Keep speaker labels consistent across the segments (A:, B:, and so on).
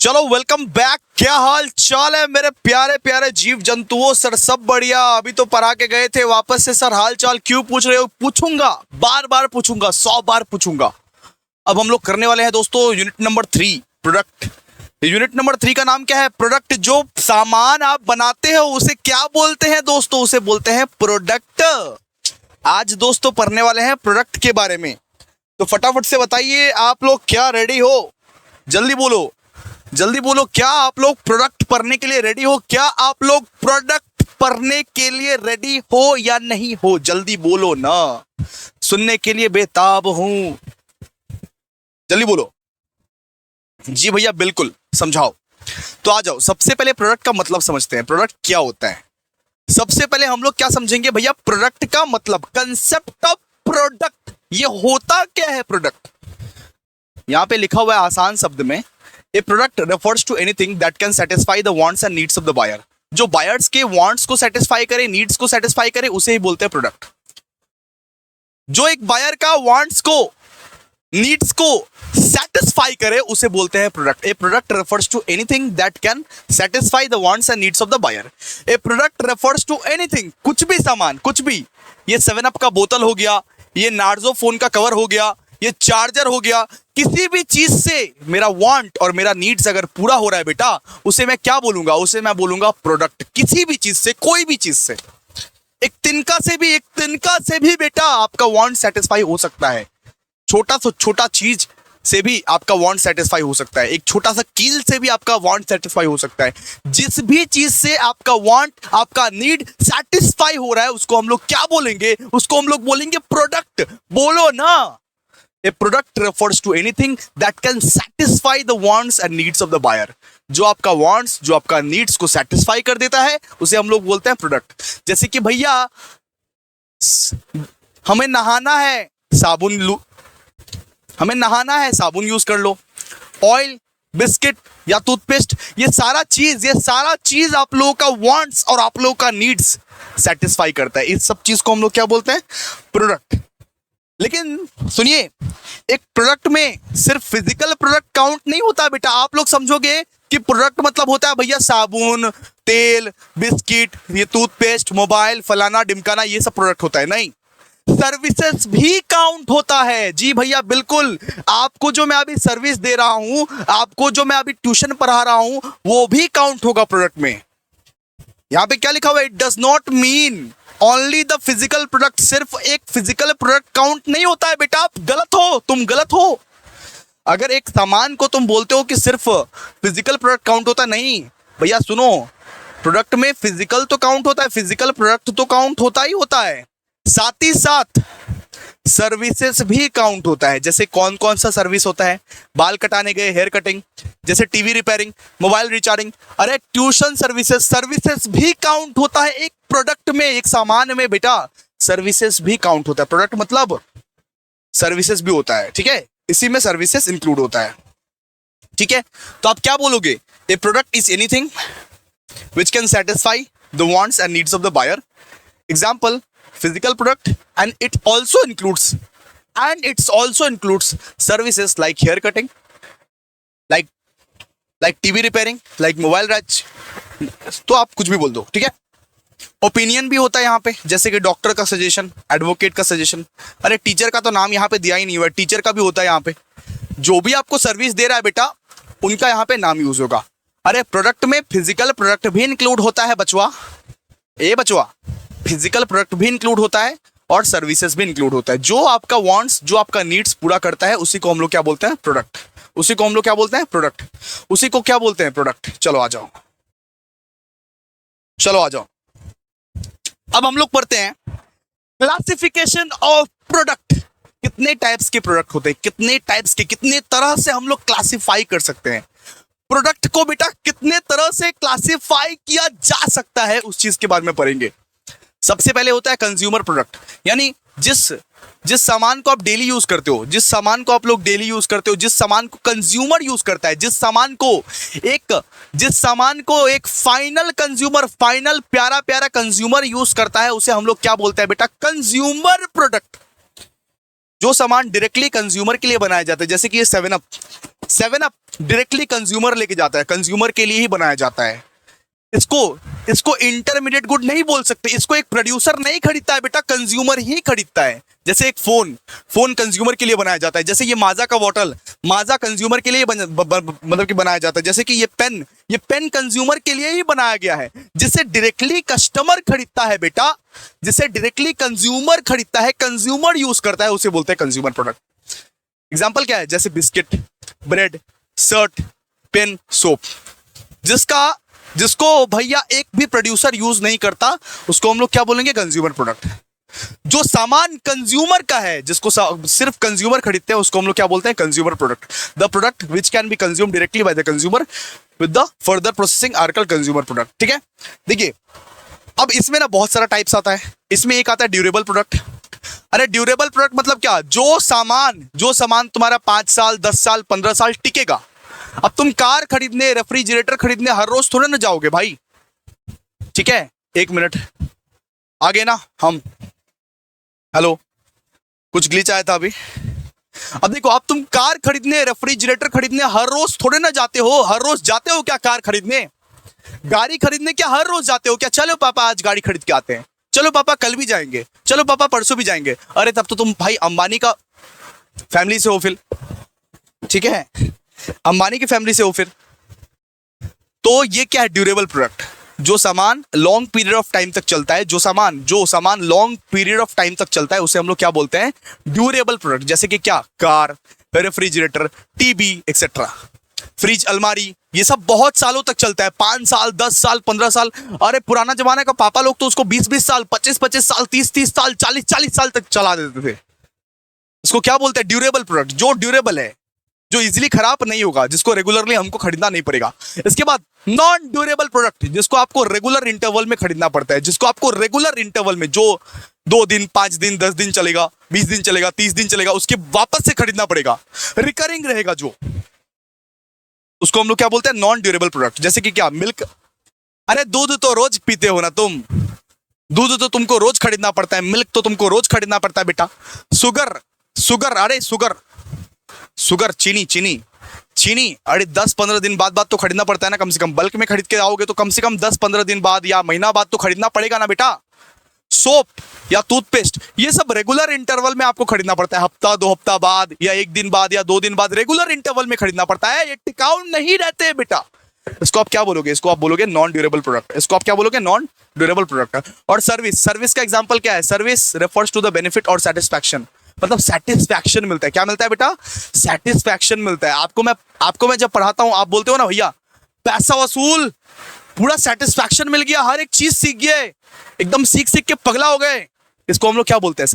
A: चलो welcome back. क्या हाल चाल है मेरे प्यारे प्यारे जीव जंतुओं? सर सब बढ़िया। अभी तो पढ़ा के गए थे, वापस से सर हाल चाल क्यों पूछ रहे हो? पूछूंगा, बार बार पूछूंगा, 100 बार पूछूंगा। अब हम लोग करने वाले हैं दोस्तों unit number 3 product. Unit number 3 का नाम क्या है? प्रोडक्ट। जो सामान आप बनाते हो उसे क्या बोलते हैं दोस्तों? उसे बोलते हैं प्रोडक्ट। आज दोस्तों पढ़ने वाले हैं प्रोडक्ट के बारे में। तो फटाफट से बताइए आप लोग क्या रेडी हो? जल्दी बोलो, जल्दी बोलो। क्या आप लोग प्रोडक्ट पढ़ने के लिए रेडी हो? क्या आप लोग प्रोडक्ट पढ़ने के लिए रेडी हो या नहीं हो? जल्दी बोलो ना, सुनने के लिए बेताब हूं। जल्दी बोलो। जी भैया बिल्कुल, समझाओ। तो आ जाओ, सबसे पहले प्रोडक्ट का मतलब समझते हैं। प्रोडक्ट क्या होता है? सबसे पहले हम लोग क्या समझेंगे भैया? प्रोडक्ट का मतलब, कंसेप्ट ऑफ प्रोडक्ट। ये होता क्या है प्रोडक्ट? यहां पे लिखा हुआ है आसान शब्द में, a product refers to anything that can satisfy the wants and needs of the buyer. जो बायर्स के वांट्स को सेटिस्फाई करे, नीड्स को सेटिस्फाई करे, उसे ही बोलते हैं प्रोडक्ट। जो एक बायर का वांट्स को, नीड्स को सेटिस्फाई करे, उसे बोलते हैं product. A product refers to anything that can satisfy the wants and needs of the buyer. A product refers to anything, कुछ भी सामान, कुछ भी। ये 7 अप का बोतल हो गया, ये नार्जो फोन का कवर हो गया, ये चार्जर हो गया। किसी भी चीज से मेरा वांट और मेरा नीड्स अगर पूरा हो रहा है बेटा, उसे मैं क्या बोलूंगा? उसे मैं बोलूंगा प्रोडक्ट। किसी भी चीज से, कोई भी चीज से, एक तिनका से भी बेटा आपका वांट सेटिस्फाई हो सकता है। छोटा से छोटा चीज से भी आपका वांट सेटिस्फाई हो सकता है। एक छोटा सा कील से भी आपका वांट सेटिस्फाई हो सकता है। जिस भी चीज से आपका वांट, आपका नीड सेटिस्फाई हो रहा है, उसको हम लोग क्या बोलेंगे? उसको हम लोग बोलेंगे प्रोडक्ट। बोलो ना। A product refers to anything that can satisfy the wants and needs of the buyer. जो आपका wants, जो आपका needs को satisfy कर देता है, उसे हम लोग बोलते हैं प्रोडक्ट। जैसे कि भैया हमें नहाना है, साबुन लो, हमें नहाना है, साबुन यूज कर लो। ऑयल, बिस्किट या टूथपेस्ट, ये सारा चीज आप लोगों का wants और आप लोगों का needs satisfy करता है। इस सब चीज को हम लोग क्या बोलते हैं? प्रोडक्ट। लेकिन सुनिए, एक प्रोडक्ट में सिर्फ फिजिकल प्रोडक्ट काउंट नहीं होता बेटा। आप लोग समझोगे कि प्रोडक्ट मतलब होता है भैया साबुन, तेल, बिस्किट, ये टूथपेस्ट, मोबाइल, फलाना डिमकाना, ये सब प्रोडक्ट होता है। नहीं, सर्विसेज भी काउंट होता है। जी भैया बिल्कुल। आपको जो मैं अभी सर्विस दे रहा हूं, आपको जो मैं अभी ट्यूशन पढ़ा रहा हूं, वो भी काउंट होगा प्रोडक्ट में। यहां पे क्या लिखा हुआ है? It does not mean only the physical product. सिर्फ एक फिजिकल प्रोडक्ट काउंट नहीं होता है बेटा। आप गलत हो, तुम गलत हो। अगर एक सामान को तुम बोलते हो कि सिर्फ फिजिकल प्रोडक्ट काउंट होता, नहीं भैया सुनो, प्रोडक्ट में फिजिकल तो काउंट होता है, फिजिकल प्रोडक्ट तो काउंट होता ही होता है, साथ ही साथ सर्विसेज भी काउंट होता है। जैसे कौन कौन सा सर्विस होता है? बाल कटाने गए, हेयर कटिंग, जैसे टीवी रिपेयरिंग, मोबाइल रिचार्जिंग, अरे ट्यूशन सर्विसेज भी काउंट होता है। एक प्रोडक्ट में, एक सामान में बेटा सर्विसेज भी काउंट होता है। प्रोडक्ट मतलब सर्विसेज भी होता है, ठीक है? इसी में सर्विसेज इंक्लूड होता है, ठीक है? तो आप क्या बोलोगे? A product is anything which can satisfy the wants and needs of the buyer. Example, physical product, and it also includes services like hair cutting, like TV repairing, like mobile recharge। तो आप कुछ भी बोल दो, ठीक है? Opinion भी होता है यहाँ पे, जैसे कि डॉक्टर का सजेशन, एडवोकेट का सजेशन। अरे टीचर का तो नाम यहाँ पे दिया ही नहीं हुआ, टीचर का भी होता है यहाँ पे। जो भी आपको सर्विस दे रहा है बेटा, उनका यहाँ पे नाम यूज होगा। अरे प्रोडक्ट में फिजिकल प्रोडक्ट भी इंक्लूड होता है बचवा, ए बचवा। फिजिकल प्रोडक्ट भी इंक्लूड होता है और सर्विसेज भी इंक्लूड होता है। जो आपका वांट्स, जो आपका नीड्स पूरा करता है, उसी को हम लोग क्या बोलते हैं? प्रोडक्ट। उसी को हम लोग क्या बोलते हैं? प्रोडक्ट। उसी को क्या बोलते हैं? प्रोडक्ट। चलो आ जाओ, चलो आ जाओ। अब हम लोग पढ़ते हैं क्लासिफिकेशन ऑफ प्रोडक्ट। कितने टाइप्स के प्रोडक्ट होते हैं, कितने टाइप्स के, कितने तरह से हम लोग क्लासिफाई कर सकते हैं प्रोडक्ट को बेटा, कितने तरह से क्लासिफाई किया जा सकता है, उस चीज के बारे में पढ़ेंगे। सबसे पहले होता है कंज्यूमर प्रोडक्ट, यानी जिस सामान को आप डेली यूज करते हो, जिस सामान को आप लोग डेली यूज करते हो, जिस सामान को कंज्यूमर यूज करता है, जिस सामान को एक फाइनल कंज्यूमर, फाइनल प्यारा प्यारा कंज्यूमर यूज करता है, उसे हम लोग क्या बोलते हैं बेटा? Consumer product. जो सामान डायरेक्टली कंज्यूमर के लिए बनाया जाता है, जैसे कि ये 7 up seven up directly consumer लेके जाता है, कंज्यूमर के लिए ही बनाया जाता है। इसको इंटरमीडिएट गुड नहीं बोल सकते, इसको एक प्रोड्यूसर नहीं खरीदता है बेटा, कंज्यूमर ही खरीदता है। जैसे एक फोन कंज्यूमर के लिए बनाया जाता है, जैसे ये माजा का बॉटल, माजा कंज्यूमर के लिए मतलब कि बनाया जाता है। जैसे कि ये पेन कंज्यूमर के लिए ही बनाया गया है। जिसे डायरेक्टली कस्टमर खरीदता है बेटा, जिसे डायरेक्टली कंज्यूमर खरीदता है, कंज्यूमर यूज करता है, उसे बोलते हैं कंज्यूमर प्रोडक्ट। एग्जाम्पल क्या है? जैसे biscuit, bread, shirt, pen, soap. जिसको भैया एक भी प्रोड्यूसर यूज नहीं करता, उसको हम लोग क्या बोलेंगे? Consumer product. जो सामान कंज्यूमर का है, जिसको सिर्फ कंज्यूमर खरीदते हैं, उसको हम लोग क्या बोलते हैं? Consumer product. The product which can be consume directly by the consumer with the further processing are called consumer product. ठीक है, देखिए अब इसमें ना बहुत सारा टाइप्स आता है। इसमें एक आता है ड्यूरेबल प्रोडक्ट। अरे ड्यूरेबल प्रोडक्ट मतलब क्या? जो सामान तुम्हारा 5 साल, 10 साल, 15 साल टिकेगा। अब तुम कार खरीदने, रेफ्रिजरेटर खरीदने हर रोज थोड़े ना जाओगे भाई। ठीक है, 1 मिनट आगे ना हम, हेलो, कुछ ग्लिच आया था अभी। अब देखो, अब तुम कार खरीदने, रेफ्रिजरेटर खरीदने हर रोज थोड़े ना जाते हो। हर रोज जाते हो क्या कार खरीदने? गाड़ी खरीदने क्या हर रोज जाते हो क्या? चलो पापा आज गाड़ी खरीद के आते हैं, चलो पापा कल भी जाएंगे, चलो पापा परसों भी जाएंगे। अरे तब तो तुम भाई अंबानी का फैमिली से हो फिर। ठीक है, अंबानी की फैमिली से हो फिर। तो ये क्या है? Durable product. जो सामान लॉन्ग पीरियड ऑफ टाइम तक चलता है, जो सामान लॉन्ग पीरियड ऑफ टाइम तक चलता है, उसे हम लोग क्या बोलते हैं? Durable product. जैसे कि क्या? Car, refrigerator, TV etcetera, fridge, अलमारी, ये सब बहुत सालों तक चलता है। 5 साल, 10 साल, 15 साल। अरे पुराना जमाने का पापा लोग तो उसको 20-20 साल, 25-25 साल, 30-30 साल, 40-40 साल तक चला देते थे। इसको क्या बोलते हैं? Durable product. जो ड्यूरेबल है, जो इजीली खराब नहीं होगा, जिसको रेगुलरली हमको खरीदना नहीं पड़ेगा। इसके बाद नॉन ड्यूरेबल प्रोडक्ट, जिसको आपको रेगुलर इंटरवल में खरीदना पड़ता है, जिसको आपको रेगुलर इंटरवल में, जो 2 दिन, 5 दिन, 10 दिन चलेगा, 20 दिन चलेगा, 30 दिन चलेगा, उसके वापस से खरीदना पड़ेगा, रिकरिंग रहेगा जो, उसको हम लोग क्या बोलते हैं? Non durable product. जैसे कि क्या? मिल्क। अरे दूध तो रोज पीते हो ना तुम, दूध तो तुमको रोज खरीदना पड़ता है, मिल्क तो तुमको रोज खरीदना पड़ता है बेटा। अरे शुगर, चीनी, अरे 10-15 दिन बाद तो खरीदना पड़ता है ना, कम से कम। बल्क में खरीद के आओगे तो कम से कम 10-15 दिन बाद या महीना बाद तो खरीदना पड़ेगा ना बेटा। सोप या टूथपेस्ट, ये सब रेगुलर इंटरवल में आपको खरीदना पड़ता है। हफ्ता, 2 हफ्ता बाद या 1 दिन बाद या 2 दिन बाद रेगुलर इंटरवल में खरीदना पड़ता है। ये टिकाऊ नहीं रहते बेटा। इसको आप क्या बोलोगे? इसको आप बोलोगे नॉन ड्यूरेबल प्रोडक्ट। इसको आप क्या बोलोगे? Non durable product. और सर्विस का एग्जांपल क्या है? Service refers to the benefit और सेटिस्फैक्शन। मतलब सेटिस्फैक्शन मिलता है। क्या मिलता है बेटा? सेटिस्फैक्शन मिलता है। आपको मैं जब पढ़ाता हूं, आप बोलते हो ना भैया पैसा वसूल, पूरा सेटिस्फैक्शन मिल गया, हर एक चीज सीख गए, एकदम सीख के पगला हो गए। इसको हम लोग क्या बोलते हैं?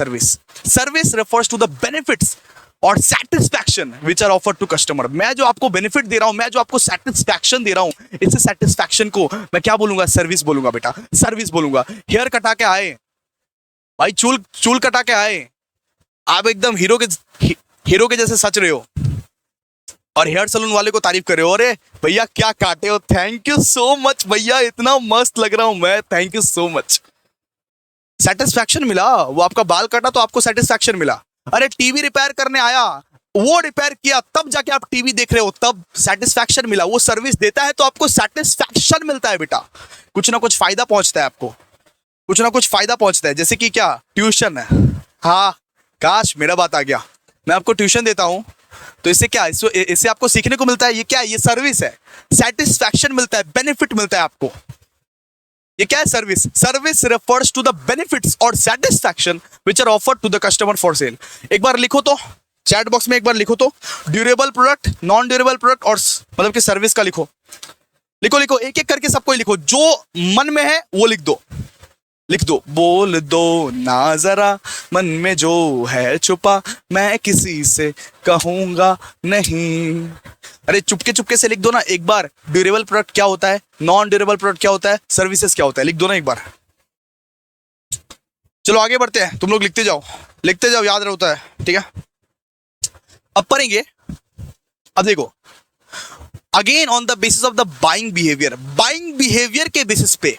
A: Service refers to the benefits और satisfaction which are offered to customer. मैं जो आपको बेनिफिट दे रहा हूं, मैं जो आपको सेटिस्फैक्शन दे रहा हूं, इस सेटिस्फैक्शन को मैं क्या बोलूंगा? सर्विस बोलूंगा बेटा, सर्विस बोलूंगा। हेयर कटा के आए भाई, चूल कटा के आए, आप एकदम हीरो के जैसे सच रहे हो, और हेयर सलून वाले को तारीफ कर रहे हो, अरे भैया क्या काटे हो, थैंक यू सो मच भैया, इतना मस्त लग रहा हूं मैं, thank you so much. Satisfaction मिला। वो आपका बाल काटा तो आपको सेटिस्फैक्शन मिला। अरे टीवी रिपेयर करने आया, वो रिपेयर किया, तब जाके आप टीवी देख रहे हो, तब सेटिस्फैक्शन मिला। वो सर्विस देता है तो आपको सेटिस्फैक्शन मिलता है बेटा। कुछ ना कुछ फायदा पहुंचता है आपको, कुछ ना कुछ फायदा पहुंचता है। जैसे कि क्या? ट्यूशन है। हाँ, काश मेरा बात आ गया। मैं आपको ट्यूशन देता हूं तो इससे क्या? इससे आपको सीखने को मिलता है। ये क्या है? ये सर्विस है। सेटिस्फैक्शन मिलता है, बेनिफिट मिलता है आपको। ये क्या है? Service refers to the benefits और satisfaction which are offered to the customer for sale. एक बार लिखो तो, चैट बॉक्स में एक बार लिखो तो, durable product, non durable product और मतलब कि सर्विस का लिखो, एक एक करके सबको लिखो। जो मन में है वो लिख दो, बोल दो ना जरा मन में जो है छुपा, मैं किसी से कहूंगा नहीं। अरे चुपके से लिख दो ना एक बार। ड्यूरेबल प्रोडक्ट क्या होता है, नॉन ड्यूरेबल प्रोडक्ट क्या होता है, सर्विसेज क्या होता है, लिख दो ना एक बार। चलो आगे बढ़ते हैं, तुम लोग लिखते जाओ, याद रहता है। ठीक है, अब पढ़ेंगे। अब देखो, again on the basis of the buying behaviour के बेसिस पे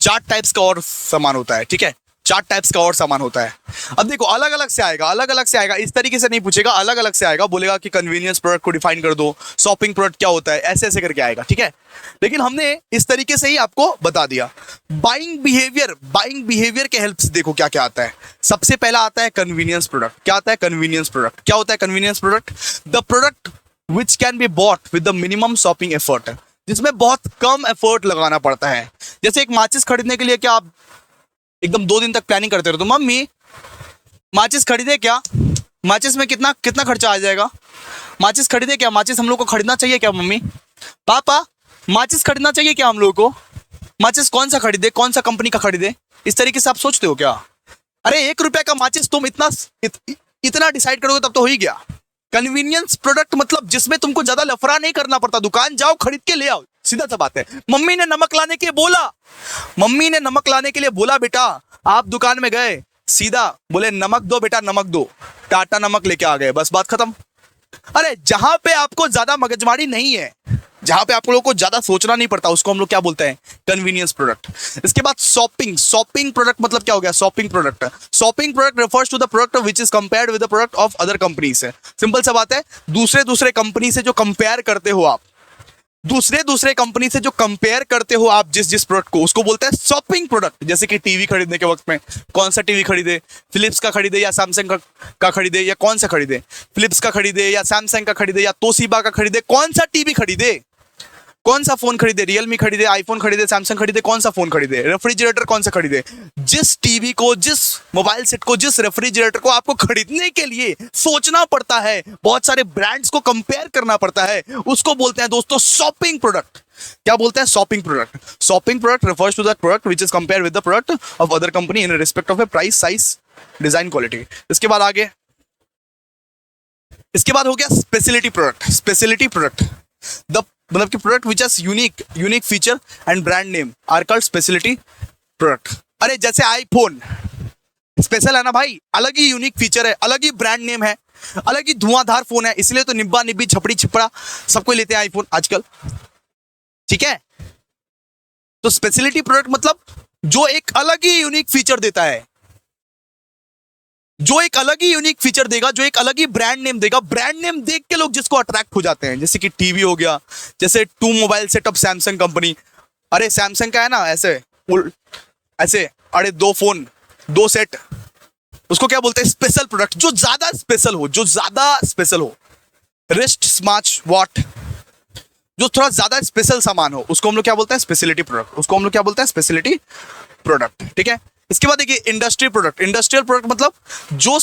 A: 4 टाइप्स का और सामान होता है। ठीक है, 4 टाइप्स का और सामान होता है। अब देखो अलग अलग से आएगा, अलग अलग से आएगा, इस तरीके से नहीं पूछेगा, अलग अलग से आएगा, बोलेगा कि कन्वीनियंस प्रोडक्ट को डिफाइन कर दो, शॉपिंग प्रोडक्ट क्या होता है, ऐसे ऐसे करके आएगा, ठीक है। लेकिन हमने इस तरीके से ही आपको बता दिया। बाइंग बिहेवियर के हेल्प से देखो क्या क्या आता है। सबसे पहला आता है कन्वीनियंस प्रोडक्ट। क्या आता है कन्वीनियंस प्रोडक्ट? क्या होता है convenience product? The product which can be bought with the minimum shopping effort, जिसमें बहुत कम एफर्ट लगाना पड़ता है। जैसे एक माचिस खरीदने के लिए क्या आप एकदम 2 दिन तक प्लानिंग करते रहो, तो मम्मी माचिस खरीदे क्या, माचिस में कितना कितना खर्चा आ जाएगा, माचिस खरीदे क्या, माचिस हम लोग को खरीदना चाहिए क्या, मम्मी पापा माचिस खरीदना चाहिए क्या हम लोग को, माचिस कौन सा खरीदे, कौन सा कंपनी का खरीदे, इस तरीके से आप सोचते हो क्या? अरे 1 रुपए का माचिस तुम इतना डिसाइड करोगे तब तो हो ही गया। कन्वीनियंस प्रोडक्ट मतलब जिसमें तुमको ज्यादा लफड़ा नहीं करना पड़ता, दुकान जाओ खरीद के ले आओ, सीधा सा बात है। मम्मी ने नमक लाने के लिए बोला, मम्मी ने नमक लाने के लिए बोला, बेटा आप दुकान में गए, सीधा बोले नमक दो बेटा नमक दो, टाटा नमक लेके आ गए, बस बात खत्म। अरे जहां पे आपको ज्यादा मगजमारी नहीं है, जहां पे आप लोगों को ज्यादा सोचना नहीं पड़ता, उसको हम लोग क्या बोलते हैं कन्वीनियंस प्रोडक्ट। इसके बाद शॉपिंग प्रोडक्ट मतलब क्या हो गया shopping product refers to the product which is compared with the product of other companies. Simple सा बात है, दूसरे कंपनी से जो कंपेयर करते हो आप, दूसरे कंपनी से जो कंपेयर करते हो आप जिस प्रोडक्ट को, उसको बोलते हैं शॉपिंग प्रोडक्ट। जैसे कि टीवी खरीदने के वक्त में कौन सा टीवी खरीदे, फिलिप्स का खरीदे या सैमसंग का खरीदे, या कौन सा खरीदे, फिलिप्स का खरीदे या सैमसंग का खरीदे या तोशिबा का खरीदे, कौन सा टीवी खरीदे, कौन सा फोन खरीदे, रियलमी खरीदे, आईफोन खरीदे, सैमसंग खरीदे, कौन सा फोन खरीदे, रेफ्रिजरेटर कौन सा खरीदे। जिस टीवी को, जिस मोबाइल सेट को, जिस रेफ्रिजरेटर को आपको खरीदने के लिए सोचना पड़ता है, बहुत सारे ब्रांड्स को कंपेयर करना पड़ता है, उसको बोलते हैं दोस्तों शॉपिंग प्रोडक्ट। क्या बोलते हैं shopping product? Shopping product refers to that product which is compared with the product of other company in respect of a price, size, design, quality. इसके बाद आगे, इसके बाद हो गया स्पेशलिटी प्रोडक्ट। द मतलब कि product which is unique feature and brand name are called speciality product. अरे जैसे आईफोन स्पेशल है ना भाई, अलग ही यूनिक फीचर है, अलग ही ब्रांड नेम है, अलग ही धुआंधार फोन है, इसलिए तो निब्बा निब्बी छपड़ी छिपड़ा सबको लेते हैं आईफोन आजकल, ठीक है। तो स्पेशलिटी प्रोडक्ट मतलब जो एक अलग ही यूनिक फीचर देता है, जो एक अलग ही यूनिक फीचर देगा, जो एक अलग ही ब्रांड नेम देगा, ब्रांड नेम देख के लोग जिसको अट्रैक्ट हो जाते हैं। जैसे कि टीवी हो गया, जैसे 2 mobile set of Samsung company, अरे सैमसंग का है ना ऐसे ऐसे, अरे 2 फोन 2 सेट, उसको क्या बोलते हैं स्पेशल प्रोडक्ट। जो ज्यादा स्पेशल हो, रिस्ट स्मार्ट वॉट, जो थोड़ा ज्यादा स्पेशल सामान हो, उसको हम लोग क्या बोलते हैं स्पेशलिटी प्रोडक्ट, ठीक है। इसके बाद देखिए इंडस्ट्रियल प्रोडक्ट मतलब जो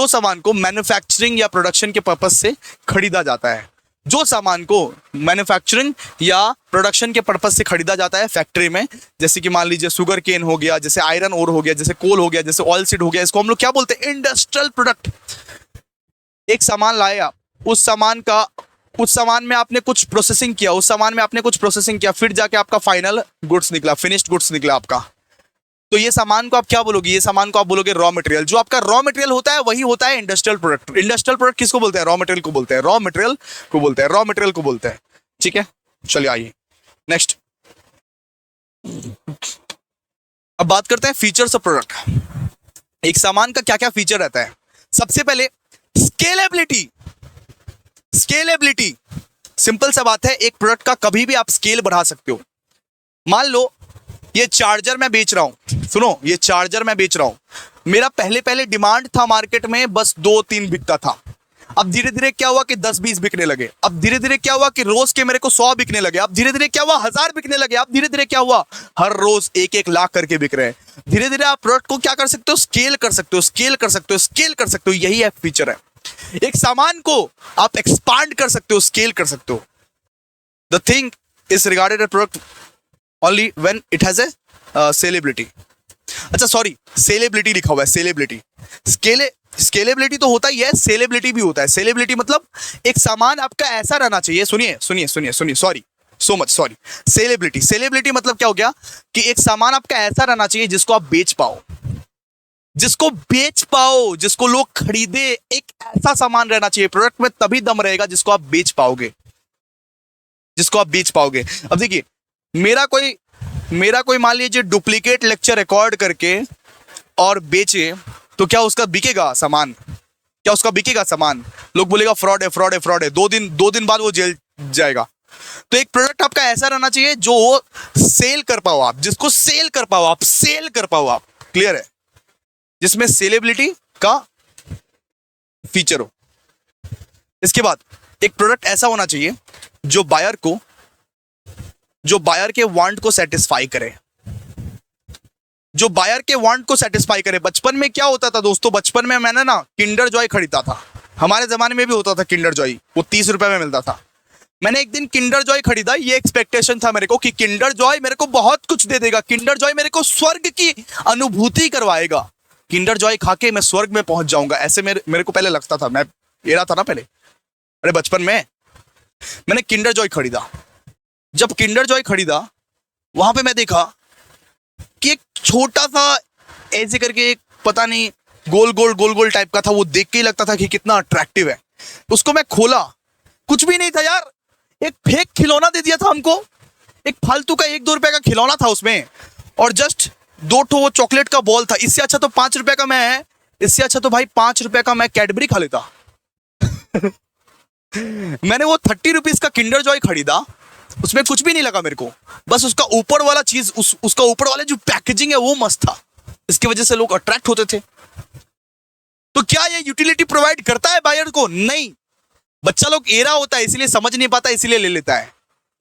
A: सामान को मैन्युफैक्चरिंग या प्रोडक्शन के पर्पस से खरीदा जाता है, जो सामान को मैन्युफैक्चरिंग या प्रोडक्शन के पर्पस से खरीदा जाता है फैक्ट्री में, जैसे कि मान लीजिए शुगर केन हो गया, जैसे आयरन ओर हो गया, जैसे कोल हो गया, जैसे ऑयल सीड हो गया, इसको हम लोग क्या बोलते हैं इंडस्ट्रियल प्रोडक्ट। एक सामान लाया, उस सामान में आपने कुछ प्रोसेसिंग किया, फिर जाके आपका फाइनल गुड्स निकला, फिनिश्ड गुड्स निकला आपका, तो ये सामान को आप क्या बोलोगे, ये सामान को आप बोलोगे रॉ मटेरियल। जो आपका रॉ मटेरियल होता है वही होता है इंडस्ट्रियल प्रोडक्ट। इंडस्ट्रियल प्रोडक्ट किसको बोलते हैं? रॉ मटेरियल को बोलते हैं, ठीक है। चलिए आइए नेक्स्ट, अब बात करते हैं फीचर्स ऑफ प्रोडक्ट। एक सामान का क्या क्या फीचर रहता है? सबसे पहले स्केलेबिलिटी। सिंपल सा बात है, एक प्रोडक्ट का कभी भी आप स्केल बढ़ा सकते हो। मान लो ये चार्जर मैं बेच रहा हूं, सुनो, ये चार्जर मैं बेच रहा हूं, मेरा पहले डिमांड था मार्केट में बस 2-3 बिकता था। अब धीरे धीरे क्या हुआ कि 10-20 बिकने लगे। अब धीरे धीरे क्या हुआ कि रोज के मेरे को 100 बिकने लगे। अब धीरे धीरे क्या हुआ 1000 बिकने लगे। अब धीरे धीरे क्या हुआ हर रोज 1-1 लाख करके बिक रहे हैं। धीरे धीरे आप प्रोडक्ट को क्या कर सकते हो? स्केल कर सकते हो। यही है फीचर है। एक सामान को आप एक्सपांड कर सकते हो, स्केल कर सकते हो। The thing is regarded A product only when it has a सेलेबिलिटी। अच्छा सॉरी, सेलेबिलिटी लिखा हुआ है, सेलेबिलिटी। स्केलेबिलिटी तो होता ही है, सेलेबिलिटी भी होता है। सेलेबिलिटी मतलब एक सामान आपका ऐसा रहना चाहिए, सुनिए, सॉरी। सेलेबिलिटी मतलब क्या हो गया कि एक सामान आपका ऐसा रहना चाहिए जिसको आप बेच पाओ, जिसको लोग खरीदे। एक ऐसा सामान रहना चाहिए प्रोडक्ट में, तभी दम रहेगा जिसको आप बेच पाओगे। अब देखिए, मेरा कोई मान लीजिए डुप्लीकेट लेक्चर रिकॉर्ड करके और बेचे तो क्या उसका बिकेगा सामान? क्या उसका बिकेगा सामान? लोग बोलेगा फ्रॉड है, फ्रॉड है, फ्रॉड है, 2 दिन बाद वो जेल जाएगा। तो एक प्रोडक्ट आपका ऐसा रहना चाहिए जो सेल कर पाओ आप, जिसको सेल कर पाओ आप, सेल कर पाओ आप, क्लियर है, जिसमें सेलेबिलिटी का फीचर हो। इसके बाद एक प्रोडक्ट ऐसा होना चाहिए जो बायर के वांट को सेटिस्फाई करे, जो बायर के वांट को सेटिस्फाई करे। बचपन में क्या होता था दोस्तों, बचपन में मैंने ना किंडर जॉय खरीदा था। हमारे जमाने में भी होता था किंडर जॉय, वो 30 रुपए में मिलता था। मैंने एक दिन किंडर जॉय खरीदा, ये एक्सपेक्टेशन था मेरे को कि किंडर जॉय मेरे को बहुत कुछ दे देगा, किंडर जॉय मेरे को स्वर्ग की अनुभूति करवाएगा, किंडर जॉय खा के मैं स्वर्ग में पहुंच जाऊंगा, ऐसे मेरे को पहले लगता था। मैं एड़ा था ना पहले, अरे बचपन में मैंने किंडर जॉय खरीदा। जब किंडर जॉय खरीदा, वहां पे मैं देखा कि एक छोटा सा ऐसे करके एक पता नहीं गोल गोल टाइप का था। वो देख के ही लगता था कि कितना अट्रैक्टिव है। उसको मैं खोला, कुछ भी नहीं था यार, एक फेक खिलौना दे दिया था हमको, एक फालतू का 1-2 रुपए का खिलौना था उसमें, और जस्ट 2 ठो वो चॉकलेट का बॉल था। इससे अच्छा तो 5 रुपए का इससे अच्छा तो भाई 5 रुपए का मैं कैडबरी खा लेता। मैंने वो 30 रुपीज का किंडर जॉय खरीदा, उसमें कुछ भी नहीं लगा मेरे को, बस उसका ऊपर वाला चीज, उसका ऊपर वाला जो पैकेजिंग है वो मस्त था, इसकी वजह से लोग अट्रैक्ट होते थे। तो क्या ये यूटिलिटी प्रोवाइड करता है बायर को? नहीं। बच्चा लोग एरा होता है इसलिए समझ नहीं पाता, इसलिए ले लेता है।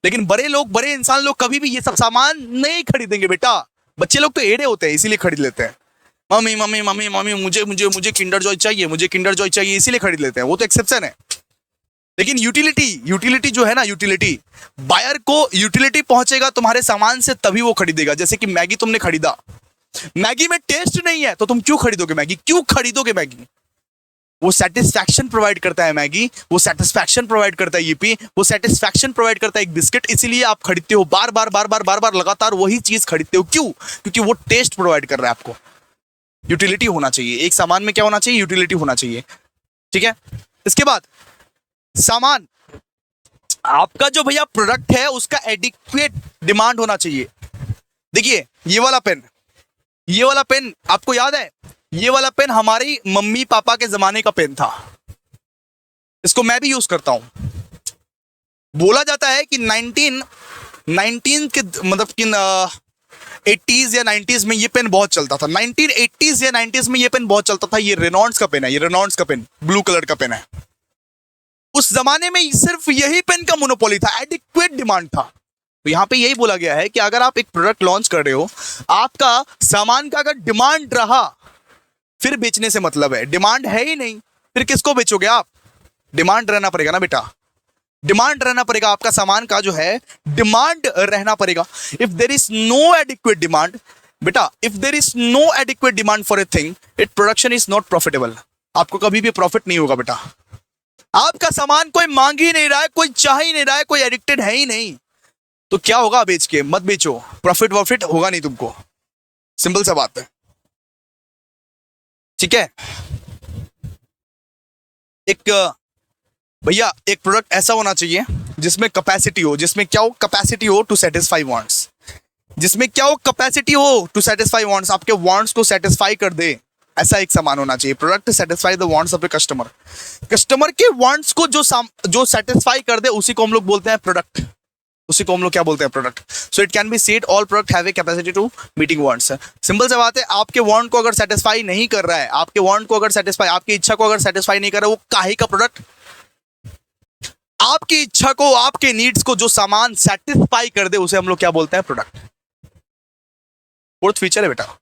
A: लेकिन बड़े इंसान लोग कभी भी ये सब सामान नहीं खरीदेंगे बेटा। बच्चे लोग तो एड़े होते हैं इसीलिए खरीद लेते हैं। मम्मी मम्मी मम्मी मम्मी मुझे मुझे मुझे किंडर जॉय चाहिए, मुझे किंडर जॉय चाहिए, इसीलिए खरीद लेते हैं, वो तो एक्सेप्शन है। लेकिन यूटिलिटी जो है ना, यूटिलिटी, बायर को यूटिलिटी पहुंचेगा तुम्हारे सामान से तभी वो खरीदेगा। जैसे कि मैगी तुमने खरीदा, मैगी में टेस्ट नहीं है तो तुम क्यों खरीदोगे मैगी? क्यों खरीदोगे मैगी? वो सेटिस्फैक्शन प्रोवाइड करता है मैगी, वो सेटिस्फैक्शन प्रोवाइड करता है ईपी, वो सेटिस्फैक्शन प्रोवाइड करता है एक बिस्किट, इसीलिए आप खरीदते हो, बार बार लगातार वही चीज खरीदते हो। क्यों? क्योंकि वो टेस्ट प्रोवाइड कर रहा है आपको। यूटिलिटी होना चाहिए एक सामान में, क्या होना चाहिए? यूटिलिटी होना चाहिए, ठीक है। इसके बाद सामान, आपका जो भैया प्रोडक्ट है उसका एडिक्वेट डिमांड होना चाहिए। देखिए ये वाला पेन आपको याद है? ये वाला पेन हमारी मम्मी पापा के जमाने का पेन था, इसको मैं भी यूज करता हूं। बोला जाता है कि 19 के मतलब कि 80s या 90s में ये पेन बहुत चलता था। 1980s या 90s में ये पेन बहुत चलता था। ये रेनॉल्ड्स का पेन है, ये रेनॉल्ड्स का पेन ब्लू कलर का पेन है। उस जमाने में सिर्फ यही पेन का मोनोपोली था, एडिक्वेट डिमांड था। तो यहां पे यही बोला गया है कि अगर आप एक प्रोडक्ट लॉन्च कर रहे हो, आपका सामान का अगर डिमांड रहा, फिर बेचने से मतलब है। डिमांड है ही नहीं, फिर किसको बेचोगे आप? डिमांड रहना पड़ेगा ना बेटा, डिमांड रहना पड़ेगा। आपका सामान का जो है डिमांड रहना पड़ेगा। If there is no adequate demand बेटा, if there is no adequate demand for a thing, it production is not profitable. आपको कभी भी प्रॉफिट नहीं होगा बेटा। आपका सामान कोई मांग ही नहीं रहा है, कोई चाह ही नहीं रहा है, कोई एडिक्टेड है ही नहीं, तो क्या होगा? बेच के मत बेचो, प्रॉफिट होगा नहीं तुमको। सिंपल सा बात है, ठीक है। एक भैया एक प्रोडक्ट ऐसा होना चाहिए जिसमें कैपेसिटी हो, जिसमें क्या हो? कैपेसिटी हो टू सेटिस्फाई वांट्स, जिसमें क्या हो? कैपेसिटी हो टू सेटिस्फाई वांट्स, आपके वांट्स को सेटिस्फाई कर दे, ऐसा एक सामान होना चाहिए। Product satisfy the wants of a customer, customer के वांट्स को जो सेटिस्फाई कर दे उसी को हम लोग बोलते हैं प्रोडक्ट, उसी को हम लोग क्या बोलते हैं? Product. So it can be said all product have a capacity to meeting wants. Simple सी बात है, आपके वांट को अगर सेटिस्फाई नहीं कर रहा है, आपके वांट को अगर सेटिस्फाई, आपकी इच्छा को अगर सेटिस्फाई नहीं कर रहा है, वो काहे का प्रोडक्ट? आपकी इच्छा को, आपके नीड्स को जो सामान सेटिस्फाई कर दे उसे हम लोग क्या बोलते हैं? प्रोडक्ट। फोर्थ फीचर है बेटा,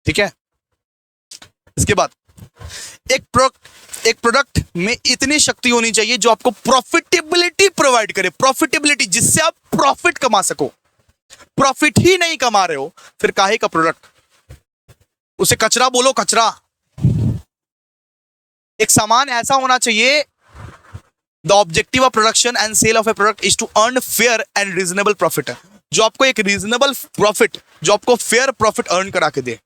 A: ठीक है। इसके बाद एक प्रोडक्ट में इतनी शक्ति होनी चाहिए जो आपको प्रॉफिटेबिलिटी प्रोवाइड करे, प्रॉफिटेबिलिटी, जिससे आप प्रॉफिट कमा सको। प्रॉफिट ही नहीं कमा रहे हो, फिर काहे का प्रोडक्ट? उसे कचरा बोलो, कचरा। एक सामान ऐसा होना चाहिए, the objective of production and sale of a product is to earn fair and reasonable profit, जो आपको एक रीजनेबल प्रॉफिट, जो आपको फेयर प्रॉफिट अर्न करा के दे।